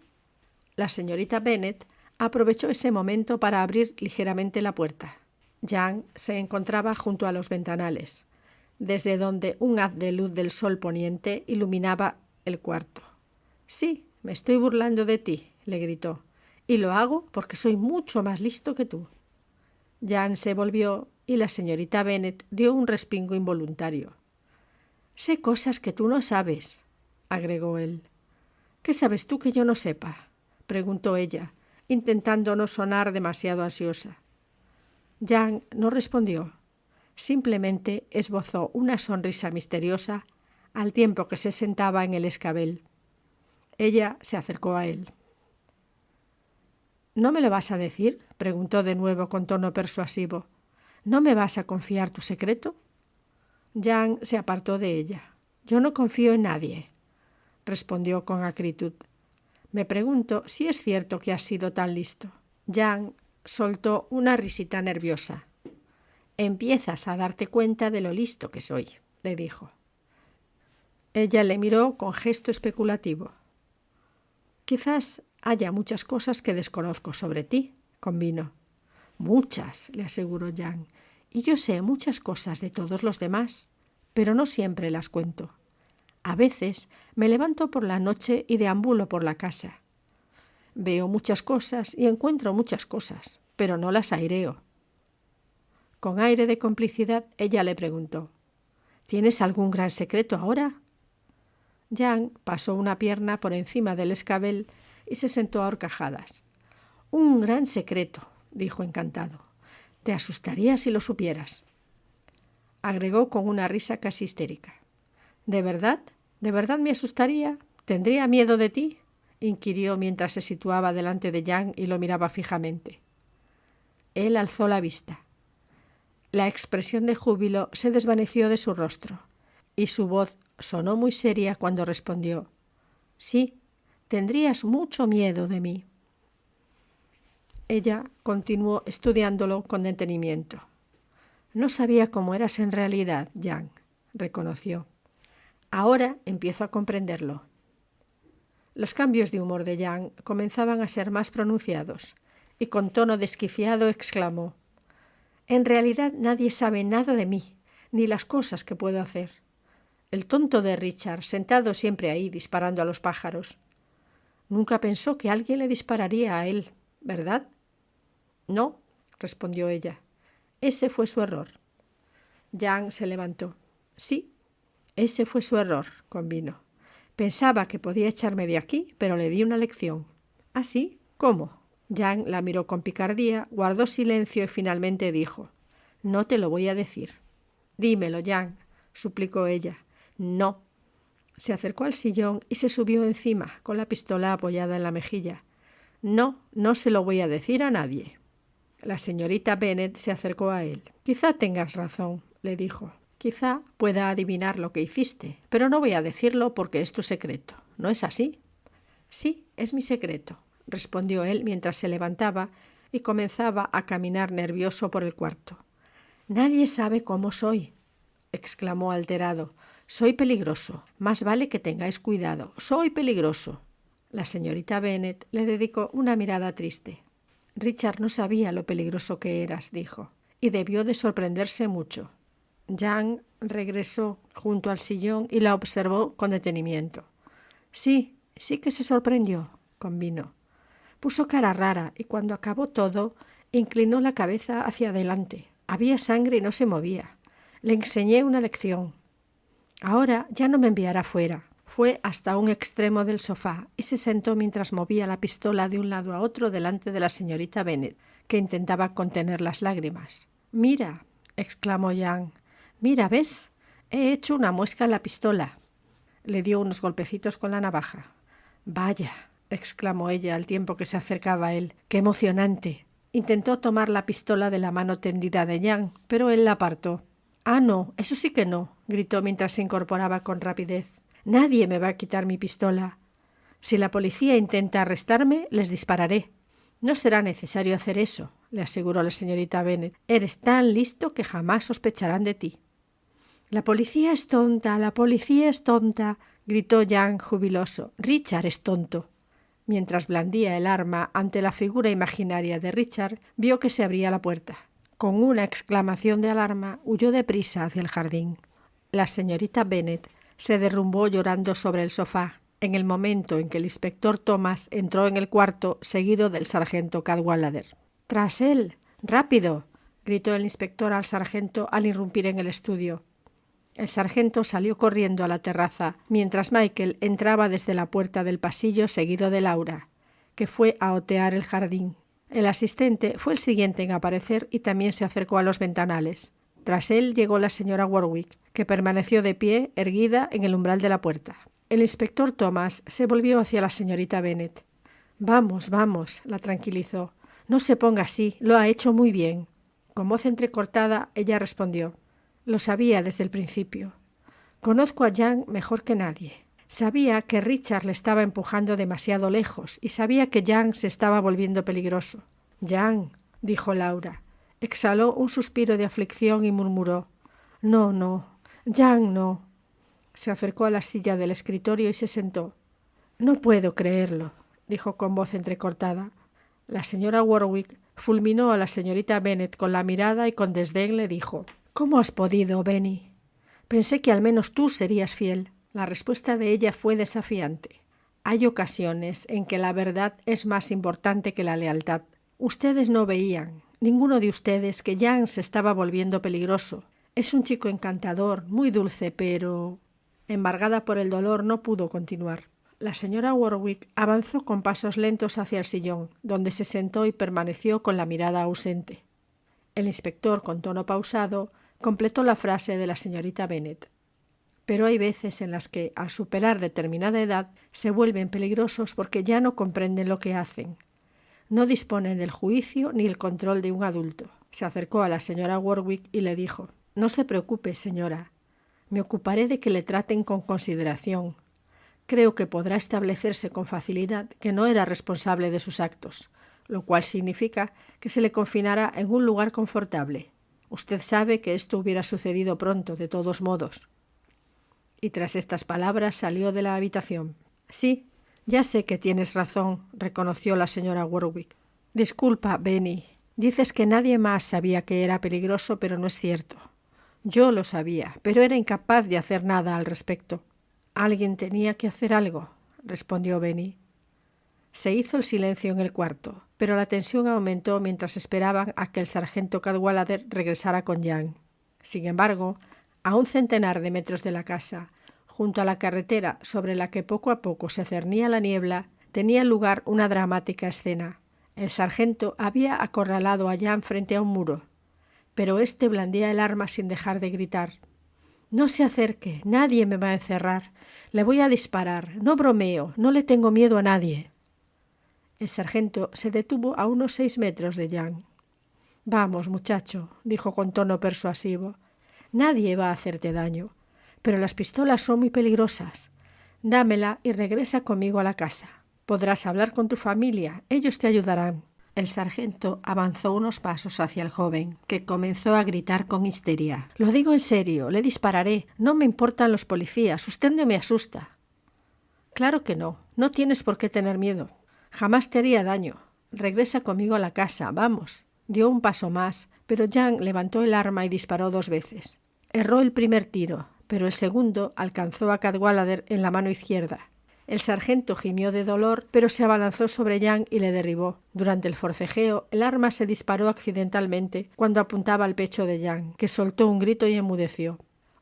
La señorita Bennet aprovechó ese momento para abrir ligeramente la puerta. Jan se encontraba junto a los ventanales, desde donde un haz de luz del sol poniente iluminaba el cuarto. «Sí, me estoy burlando de ti», le gritó, «y lo hago porque soy mucho más listo que tú». Jan se volvió y la señorita Bennet dio un respingo involuntario. «Sé cosas que tú no sabes», agregó él. «¿Qué sabes tú que yo no sepa?», preguntó ella, intentando no sonar demasiado ansiosa. Jan no respondió. Simplemente esbozó una sonrisa misteriosa al tiempo que se sentaba en el escabel. Ella se acercó a él. «¿No me lo vas a decir?», preguntó de nuevo con tono persuasivo. «¿No me vas a confiar tu secreto?». Jan se apartó de ella. «Yo no confío en nadie», respondió con acritud. «Me pregunto si es cierto que has sido tan listo». Jan soltó una risita nerviosa. «Empiezas a darte cuenta de lo listo que soy», le dijo. Ella le miró con gesto especulativo. «Quizás haya muchas cosas que desconozco sobre ti», convino. «Muchas», le aseguró Jan, «y yo sé muchas cosas de todos los demás, pero no siempre las cuento. A veces me levanto por la noche y deambulo por la casa. Veo muchas cosas y encuentro muchas cosas, pero no las aireo». Con aire de complicidad, ella le preguntó, «¿Tienes algún gran secreto ahora?». Jan pasó una pierna por encima del escabel y se sentó a horcajadas. «Un gran secreto», dijo encantado. «Te asustaría si lo supieras». Agregó con una risa casi histérica. «¿De verdad? ¿De verdad me asustaría? ¿Tendría miedo de ti?», inquirió mientras se situaba delante de Jan y lo miraba fijamente. Él alzó la vista. La expresión de júbilo se desvaneció de su rostro y su voz sonó muy seria cuando respondió: «Sí, tendrías mucho miedo de mí». Ella continuó estudiándolo con detenimiento. «No sabía cómo eras en realidad, Jan», reconoció. «Ahora empiezo a comprenderlo». Los cambios de humor de Jan comenzaban a ser más pronunciados y con tono desquiciado exclamó: «En realidad nadie sabe nada de mí, ni las cosas que puedo hacer. El tonto de Richard, sentado siempre ahí disparando a los pájaros. Nunca pensó que alguien le dispararía a él, ¿verdad?». «No», respondió ella. «Ese fue su error». Jan se levantó. «Sí, ese fue su error», convino. «Pensaba que podía echarme de aquí, pero le di una lección». «¿Ah, sí? ¿Cómo?». Jan la miró con picardía, guardó silencio y finalmente dijo: «No te lo voy a decir». «Dímelo, Jan», suplicó ella. «No». Se acercó al sillón y se subió encima, con la pistola apoyada en la mejilla. «No, no se lo voy a decir a nadie». La señorita Bennet se acercó a él. «Quizá tengas razón», le dijo. «Quizá pueda adivinar lo que hiciste, pero no voy a decirlo porque es tu secreto. ¿No es así?». «Sí, es mi secreto», respondió él mientras se levantaba y comenzaba a caminar nervioso por el cuarto. «Nadie sabe cómo soy», exclamó alterado. «Soy peligroso. Más vale que tengáis cuidado. Soy peligroso». La señorita Bennet le dedicó una mirada triste. «Richard no sabía lo peligroso que eras», dijo, «y debió de sorprenderse mucho». Jan regresó junto al sillón y la observó con detenimiento. «Sí, sí que se sorprendió», convino. Puso cara rara y cuando acabó todo, inclinó la cabeza hacia adelante. Había sangre y no se movía. Le enseñé una lección. Ahora ya no me enviará fuera. Fue hasta un extremo del sofá y se sentó mientras movía la pistola de un lado a otro delante de la señorita Bennet, que intentaba contener las lágrimas. «Mira», exclamó Jan. «Mira, ¿ves? He hecho una muesca en la pistola». Le dio unos golpecitos con la navaja. «Vaya», exclamó ella al tiempo que se acercaba a él. «¡Qué emocionante!». Intentó tomar la pistola de la mano tendida de Jan, pero él la apartó. «Ah, no, eso sí que no», gritó mientras se incorporaba con rapidez. «Nadie me va a quitar mi pistola. Si la policía intenta arrestarme, les dispararé». «No será necesario hacer eso», le aseguró la señorita Bennet. «Eres tan listo que jamás sospecharán de ti». «La policía es tonta, la policía es tonta», gritó Jan jubiloso. «Richard es tonto». Mientras blandía el arma ante la figura imaginaria de Richard, vio que se abría la puerta. Con una exclamación de alarma, huyó deprisa hacia el jardín. La señorita Bennet se derrumbó llorando sobre el sofá, en el momento en que el inspector Thomas entró en el cuarto, seguido del sargento Cadwallader. «¡Tras él! ¡Rápido!», gritó el inspector al sargento al irrumpir en el estudio. El sargento salió corriendo a la terraza, mientras Michael entraba desde la puerta del pasillo seguido de Laura, que fue a otear el jardín. El asistente fue el siguiente en aparecer y también se acercó a los ventanales. Tras él llegó la señora Warwick, que permaneció de pie, erguida, en el umbral de la puerta. El inspector Thomas se volvió hacia la señorita Bennet. «Vamos, vamos», la tranquilizó. «No se ponga así, lo ha hecho muy bien». Con voz entrecortada, ella respondió. «Lo sabía desde el principio. Conozco a Jan mejor que nadie. Sabía que Richard le estaba empujando demasiado lejos y sabía que Jan se estaba volviendo peligroso». «Jan», dijo Laura. Exhaló un suspiro de aflicción y murmuró. «No, no, Jan no». Se acercó a la silla del escritorio y se sentó. «No puedo creerlo», dijo con voz entrecortada. La señora Warwick fulminó a la señorita Bennet con la mirada y con desdén le dijo. «¿Cómo has podido, Benny? Pensé que al menos tú serías fiel». La respuesta de ella fue desafiante. «Hay ocasiones en que la verdad es más importante que la lealtad. Ustedes no veían, ninguno de ustedes, que Jan se estaba volviendo peligroso. Es un chico encantador, muy dulce, pero...». Embargada por el dolor, no pudo continuar. La señora Warwick avanzó con pasos lentos hacia el sillón, donde se sentó y permaneció con la mirada ausente. El inspector, con tono pausado, completó la frase de la señorita Bennet. «Pero hay veces en las que, al superar determinada edad, se vuelven peligrosos porque ya no comprenden lo que hacen. No disponen del juicio ni el control de un adulto». Se acercó a la señora Warwick y le dijo. «No se preocupe, señora. Me ocuparé de que le traten con consideración. Creo que podrá establecerse con facilidad que no era responsable de sus actos, lo cual significa que se le confinará en un lugar confortable. Usted sabe que esto hubiera sucedido pronto, de todos modos». Y tras estas palabras salió de la habitación. «Sí, ya sé que tienes razón», reconoció la señora Warwick. «Disculpa, Benny. Dices que nadie más sabía que era peligroso, pero no es cierto. Yo lo sabía, pero era incapaz de hacer nada al respecto». «Alguien tenía que hacer algo», respondió Benny. Se hizo el silencio en el cuarto, pero la tensión aumentó mientras esperaban a que el sargento Cadwallader regresara con Jan. Sin embargo, a un centenar de metros de la casa, junto a la carretera sobre la que poco a poco se cernía la niebla, tenía lugar una dramática escena. El sargento había acorralado a Jan frente a un muro, pero éste blandía el arma sin dejar de gritar. «No se acerque, nadie me va a encerrar. Le voy a disparar, no bromeo, no le tengo miedo a nadie». El sargento se detuvo a unos 6 metros de Jan. «Vamos, muchacho», dijo con tono persuasivo. «Nadie va a hacerte daño, pero las pistolas son muy peligrosas. Dámela y regresa conmigo a la casa. Podrás hablar con tu familia, ellos te ayudarán». El sargento avanzó unos pasos hacia el joven, que comenzó a gritar con histeria. «Lo digo en serio, le dispararé. No me importan los policías, usted no me asusta». «Claro que no, no tienes por qué tener miedo. Jamás te haría daño. Regresa conmigo a la casa, vamos». Dio un paso más, pero Jan levantó el arma y disparó 2 veces. Erró el primer tiro, pero el segundo alcanzó a Cadwallader en la mano izquierda. El sargento gimió de dolor, pero se abalanzó sobre Jan y le derribó. Durante el forcejeo, el arma se disparó accidentalmente cuando apuntaba al pecho de Jan, que soltó un grito y enmudeció.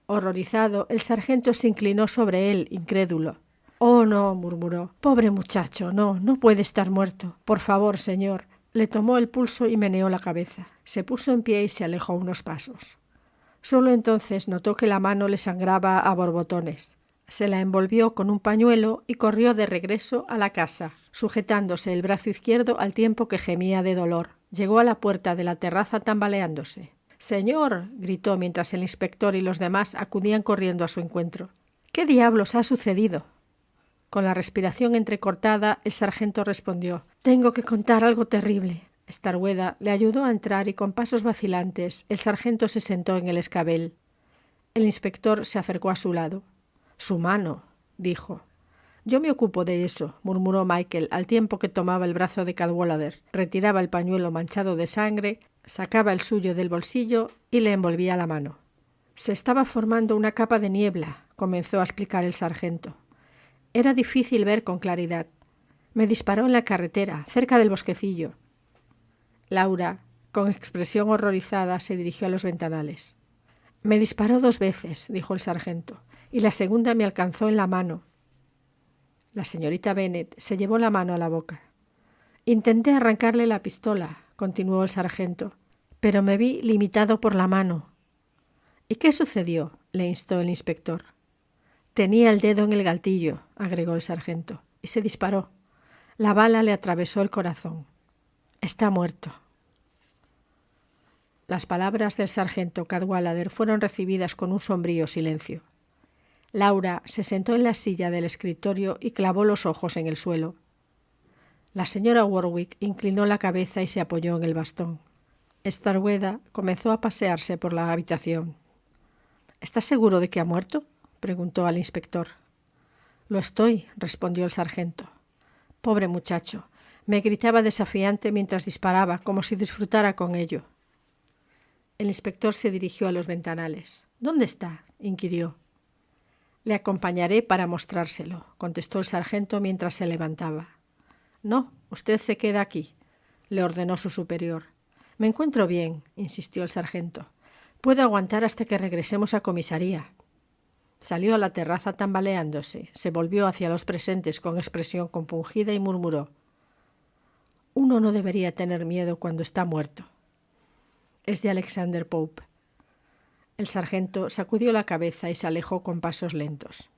Horrorizado, el sargento se inclinó sobre él, incrédulo. «Oh, no», murmuró. «Pobre muchacho, no, no puede estar muerto. Por favor, señor». Le tomó el pulso y meneó la cabeza. Se puso en pie y se alejó unos pasos. Solo entonces notó que la mano le sangraba a borbotones. Se la envolvió con un pañuelo y corrió de regreso a la casa, sujetándose el brazo izquierdo al tiempo que gemía de dolor. Llegó a la puerta de la terraza tambaleándose. «¡Señor!», gritó mientras el inspector y los demás acudían corriendo a su encuentro. «¿Qué diablos ha sucedido?». Con la respiración entrecortada, el sargento respondió. «Tengo que contar algo terrible». Starkweather le ayudó a entrar y con pasos vacilantes el sargento se sentó en el escabel. El inspector se acercó a su lado. «Su mano», dijo. Yo me ocupo de eso, murmuró Michael al tiempo que tomaba el brazo de Cadwallader, retiraba el pañuelo manchado de sangre, sacaba el suyo del bolsillo y le envolvía la mano. Se estaba formando una capa de niebla, comenzó a explicar el sargento. Era difícil ver con claridad. Me disparó en la carretera, cerca del bosquecillo. Laura, con expresión horrorizada, se dirigió a los ventanales. Me disparó 2 veces, dijo el sargento, y la segunda me alcanzó en la mano. La señorita Bennet se llevó la mano a la boca. Intenté arrancarle la pistola, continuó el sargento, pero me vi limitado por la mano. ¿Y qué sucedió?, le instó el inspector. Tenía el dedo en el gatillo, agregó el sargento, y se disparó. La bala le atravesó el corazón. Está muerto. Las palabras del sargento Cadwallader fueron recibidas con un sombrío silencio. Laura se sentó en la silla del escritorio y clavó los ojos en el suelo. La señora Warwick inclinó la cabeza y se apoyó en el bastón. Starkweather comenzó a pasearse por la habitación. ¿Estás seguro de que ha muerto?, preguntó al inspector. Lo estoy, respondió el sargento. Pobre muchacho, me gritaba desafiante mientras disparaba, como si disfrutara con ello. El inspector se dirigió a los ventanales. ¿Dónde está?, inquirió. Le acompañaré para mostrárselo, contestó el sargento mientras se levantaba. No, usted se queda aquí, le ordenó su superior. Me encuentro bien, insistió el sargento. Puedo aguantar hasta que regresemos a comisaría. Salió a la terraza tambaleándose, se volvió hacia los presentes con expresión compungida y murmuró: Uno no debería tener miedo cuando está muerto. Es de Alexander Pope. El sargento sacudió la cabeza y se alejó con pasos lentos.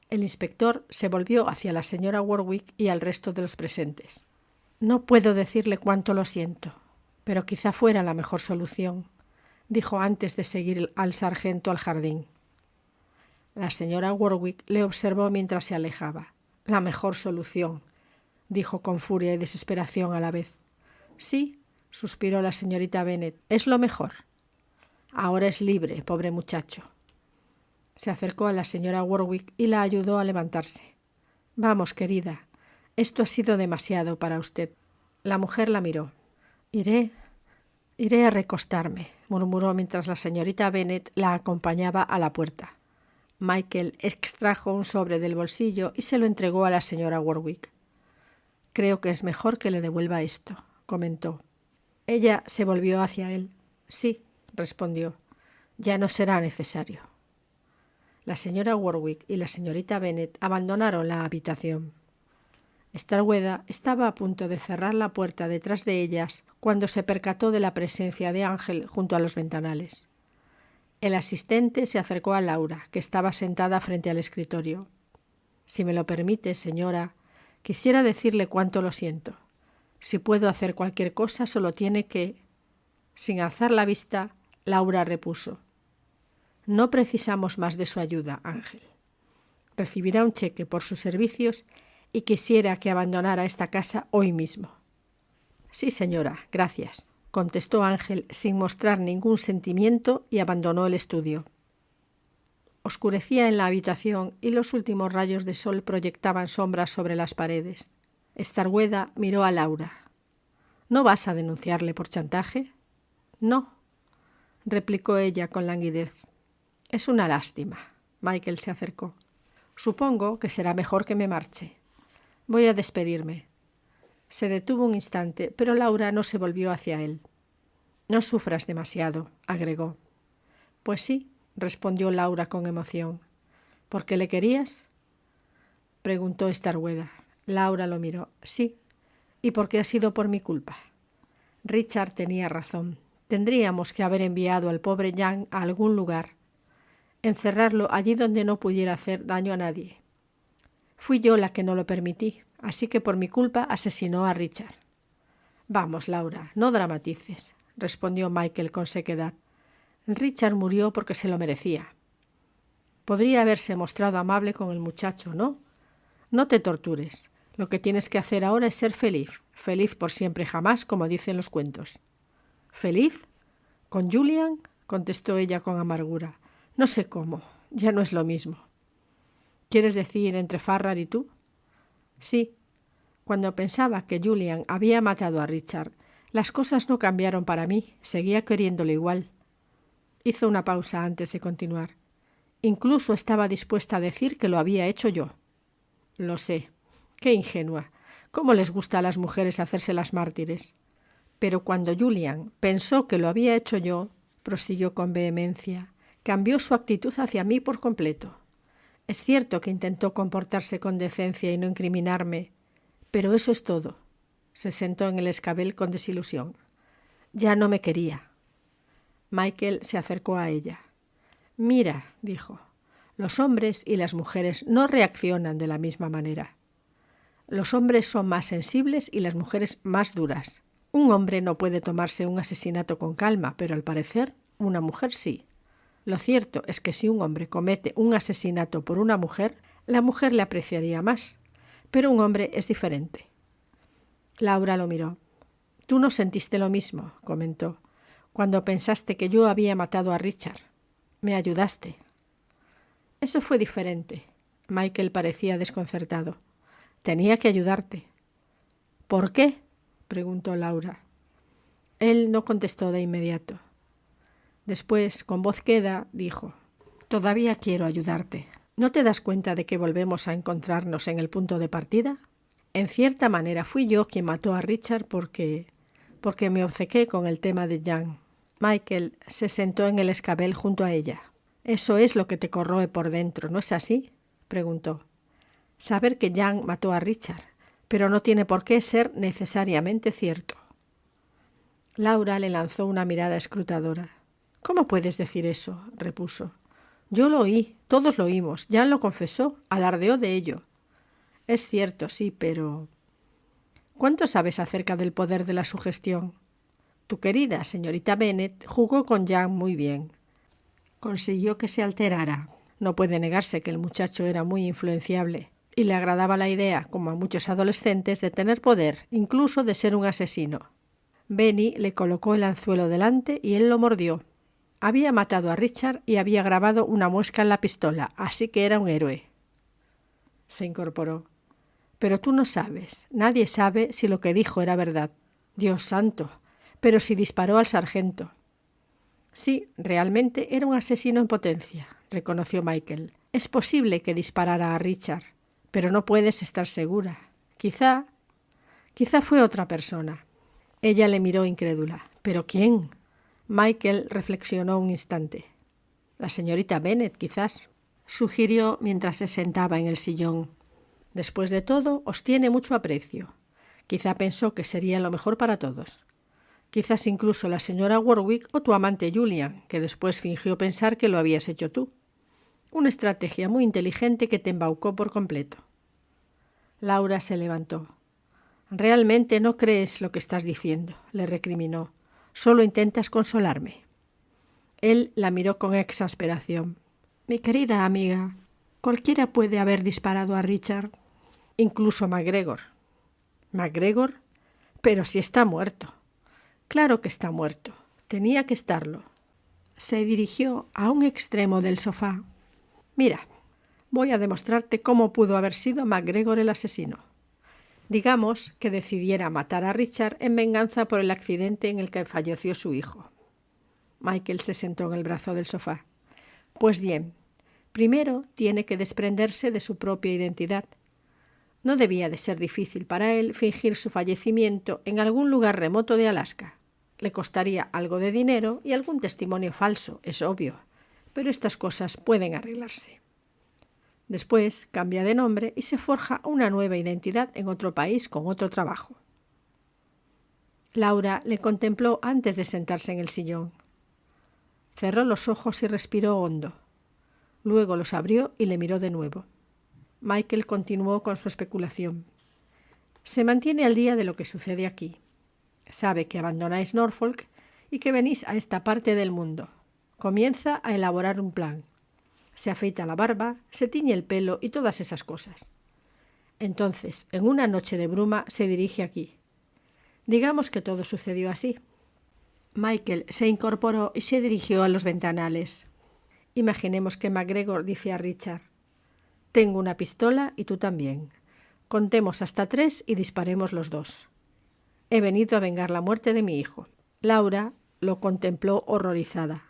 El inspector se volvió hacia la señora Warwick y al resto de los presentes. No puedo decirle cuánto lo siento, pero quizá fuera la mejor solución, dijo antes de seguir al sargento al jardín. La señora Warwick le observó mientras se alejaba. La mejor solución, dijo con furia y desesperación a la vez. Sí, suspiró la señorita Bennet, es lo mejor. Ahora es libre, pobre muchacho. Se acercó a la señora Warwick y la ayudó a levantarse. Vamos, querida, esto ha sido demasiado para usted. La mujer la miró. Iré a recostarme, murmuró mientras la señorita Bennet la acompañaba a la puerta. Michael extrajo un sobre del bolsillo y se lo entregó a la señora Warwick. Creo que es mejor que le devuelva esto, comentó. Ella se volvió hacia él. Sí, respondió. Ya no será necesario. La señora Warwick y la señorita Bennet abandonaron la habitación. Starkweather estaba a punto de cerrar la puerta detrás de ellas cuando se percató de la presencia de Ángel junto a los ventanales. El asistente se acercó a Laura, que estaba sentada frente al escritorio. Si me lo permite, señora, quisiera decirle cuánto lo siento. Si puedo hacer cualquier cosa, solo tiene que... Sin alzar la vista, Laura repuso: No precisamos más de su ayuda, Ángel. Recibirá un cheque por sus servicios y quisiera que abandonara esta casa hoy mismo. Sí, señora, gracias, contestó Ángel sin mostrar ningún sentimiento y abandonó el estudio. Oscurecía en la habitación y los últimos rayos de sol proyectaban sombras sobre las paredes. Starkweather miró a Laura. ¿No vas a denunciarle por chantaje? No, replicó ella con languidez. Es una lástima. Michael se acercó. Supongo que será mejor que me marche. Voy a despedirme. Se detuvo un instante, pero Laura no se volvió hacia él. No sufras demasiado, agregó. Pues sí, respondió Laura con emoción. ¿Por qué le querías?, preguntó Starkweather. Laura lo miró. Sí, y porque ha sido por mi culpa. Richard tenía razón. Tendríamos que haber enviado al pobre Jan a algún lugar. Encerrarlo allí donde no pudiera hacer daño a nadie. Fui yo la que no lo permití, así que por mi culpa asesinó a Richard. Vamos, Laura, no dramatices, respondió Michael con sequedad. Richard murió porque se lo merecía. Podría haberse mostrado amable con el muchacho, ¿no? No te tortures. Lo que tienes que hacer ahora es ser feliz. Feliz por siempre jamás, como dicen los cuentos. ¿Feliz? ¿Con Julian?, contestó ella con amargura. No sé cómo. Ya no es lo mismo. ¿Quieres decir entre Farrar y tú? Sí. Cuando pensaba que Julian había matado a Richard, las cosas no cambiaron para mí. Seguía queriéndolo igual. Hizo una pausa antes de continuar. Incluso estaba dispuesta a decir que lo había hecho yo. Lo sé. Qué ingenua. ¿Cómo les gusta a las mujeres hacerse las mártires? Pero cuando Julian pensó que lo había hecho yo, prosiguió con vehemencia, cambió su actitud hacia mí por completo. Es cierto que intentó comportarse con decencia y no incriminarme, pero eso es todo. Se sentó en el escabel con desilusión. Ya no me quería. Michael se acercó a ella. Mira, dijo, los hombres y las mujeres no reaccionan de la misma manera. Los hombres son más sensibles y las mujeres más duras. Un hombre no puede tomarse un asesinato con calma, pero al parecer una mujer sí. Lo cierto es que si un hombre comete un asesinato por una mujer, la mujer le apreciaría más, pero un hombre es diferente. Laura lo miró. Tú no sentiste lo mismo, comentó, cuando pensaste que yo había matado a Richard. Me ayudaste. Eso fue diferente. Michael parecía desconcertado. Tenía que ayudarte. ¿Por qué?, preguntó Laura. Él no contestó de inmediato. Después, con voz queda, dijo: «Todavía quiero ayudarte. ¿No te das cuenta de que volvemos a encontrarnos en el punto de partida? En cierta manera fui yo quien mató a Richard porque me obcequé con el tema de Jan». Michael se sentó en el escabel junto a ella. «Eso es lo que te corroe por dentro, ¿no es así?», preguntó. «Saber que Jan mató a Richard, pero no tiene por qué ser necesariamente cierto». Laura le lanzó una mirada escrutadora. «¿Cómo puedes decir eso?», repuso. «Yo lo oí, todos lo oímos, Jan lo confesó, alardeó de ello». «Es cierto, sí, pero...» «¿Cuánto sabes acerca del poder de la sugestión? Tu querida señorita Bennet jugó con Jan muy bien. Consiguió que se alterara. No puede negarse que el muchacho era muy influenciable y le agradaba la idea, como a muchos adolescentes, de tener poder, incluso de ser un asesino. Benny le colocó el anzuelo delante y él lo mordió. Había matado a Richard y había grabado una muesca en la pistola, así que era un héroe». Se incorporó. «Pero tú no sabes, nadie sabe si lo que dijo era verdad. Dios santo, pero si disparó al sargento». «Sí, realmente era un asesino en potencia», reconoció Michael. «Es posible que disparara a Richard, pero no puedes estar segura. Quizá fue otra persona». Ella le miró incrédula. «¿Pero quién?». Michael reflexionó un instante. «La señorita Bennet, quizás», sugirió mientras se sentaba en el sillón. «Después de todo, os tiene mucho aprecio. Quizá pensó que sería lo mejor para todos. Quizás incluso la señora Warwick o tu amante Julian, que después fingió pensar que lo habías hecho tú. Una estrategia muy inteligente que te embaucó por completo». Laura se levantó. «Realmente no crees lo que estás diciendo», le recriminó. «Solo intentas consolarme». Él la miró con exasperación. «Mi querida amiga, cualquiera puede haber disparado a Richard, incluso MacGregor». «¿MacGregor? Pero si está muerto». «Claro que está muerto. Tenía que estarlo». Se dirigió a un extremo del sofá. «Mira, voy a demostrarte cómo pudo haber sido MacGregor el asesino. Digamos que decidiera matar a Richard en venganza por el accidente en el que falleció su hijo». Michael se sentó en el brazo del sofá. «Pues bien, primero tiene que desprenderse de su propia identidad. No debía de ser difícil para él fingir su fallecimiento en algún lugar remoto de Alaska. Le costaría algo de dinero y algún testimonio falso, es obvio, pero estas cosas pueden arreglarse. Después cambia de nombre y se forja una nueva identidad en otro país con otro trabajo». Laura le contempló antes de sentarse en el sillón. Cerró los ojos y respiró hondo. Luego los abrió y le miró de nuevo. Michael continuó con su especulación. «Se mantiene al día de lo que sucede aquí. Sabe que abandonáis Norfolk y que venís a esta parte del mundo. Comienza a elaborar un plan. Se afeita la barba, se tiñe el pelo y todas esas cosas. Entonces, en una noche de bruma, se dirige aquí. Digamos que todo sucedió así». Michael se incorporó y se dirigió a los ventanales. «Imaginemos que MacGregor dice a Richard: Tengo una pistola y tú también. Contemos hasta 3 y disparemos los dos. He venido a vengar la muerte de mi hijo. Laura lo contempló horrorizada.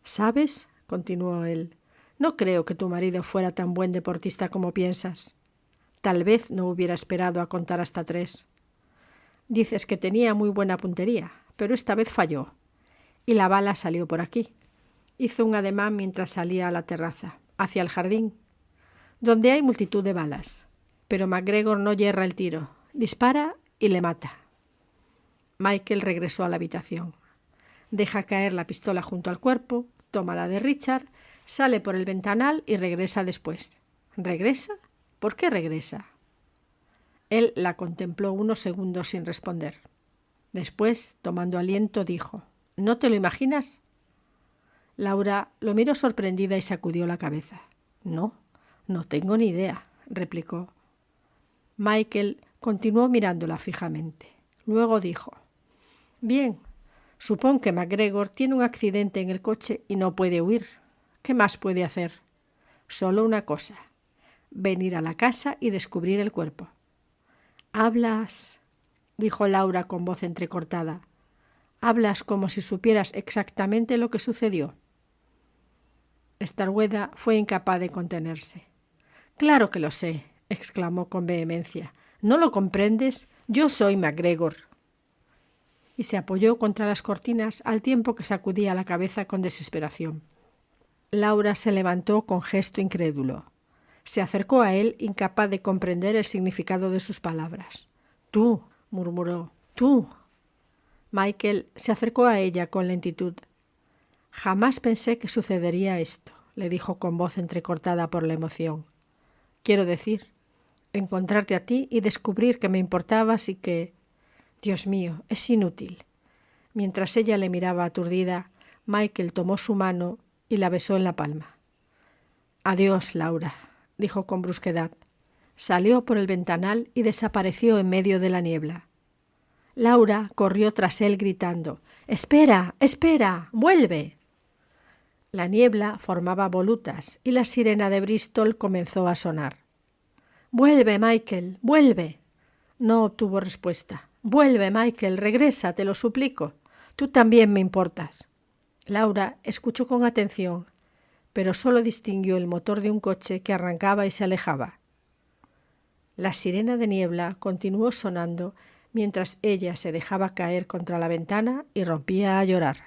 ¿Sabes?, continuó él, no creo que tu marido fuera tan buen deportista como piensas. Tal vez no hubiera esperado a contar hasta 3. Dices que tenía muy buena puntería, pero esta vez falló. Y la bala salió por aquí. Hizo un ademán mientras salía a la terraza, hacia el jardín, donde hay multitud de balas. Pero MacGregor no yerra el tiro. Dispara y le mata. Michael regresó a la habitación. Deja caer la pistola junto al cuerpo, toma la de Richard, sale por el ventanal y regresa después. ¿Regresa? ¿Por qué regresa? Él la contempló unos segundos sin responder. Después, tomando aliento, dijo: ¿No te lo imaginas? Laura lo miró sorprendida y sacudió la cabeza. No tengo ni idea, replicó. Michael continuó mirándola fijamente. Luego dijo: Bien, supón que MacGregor tiene un accidente en el coche y no puede huir. ¿Qué más puede hacer? Solo una cosa: venir a la casa y descubrir el cuerpo. Hablas, dijo Laura con voz entrecortada. Hablas como si supieras exactamente lo que sucedió. Starkweather fue incapaz de contenerse. Claro que lo sé, exclamó con vehemencia. ¿No lo comprendes? Yo soy MacGregor. Y se apoyó contra las cortinas al tiempo que sacudía la cabeza con desesperación. Laura se levantó con gesto incrédulo. Se acercó a él, incapaz de comprender el significado de sus palabras. Tú, murmuró, tú. Michael se acercó a ella con lentitud. Jamás pensé que sucedería esto, le dijo con voz entrecortada por la emoción. Quiero decir, encontrarte a ti y descubrir que me importabas y que... Dios mío, es inútil. Mientras ella le miraba aturdida, Michael tomó su mano y la besó en la palma. Adiós, Laura, dijo con brusquedad. Salió por el ventanal y desapareció en medio de la niebla. Laura corrió tras él gritando: «¡Espera! ¡Espera! ¡Vuelve!». La niebla formaba volutas y la sirena de Bristol comenzó a sonar. «¡Vuelve, Michael! ¡Vuelve!». No obtuvo respuesta. «Vuelve, Michael, regresa, te lo suplico. Tú también me importas». Laura escuchó con atención, pero solo distinguió el motor de un coche que arrancaba y se alejaba. La sirena de niebla continuó sonando mientras ella se dejaba caer contra la ventana y rompía a llorar.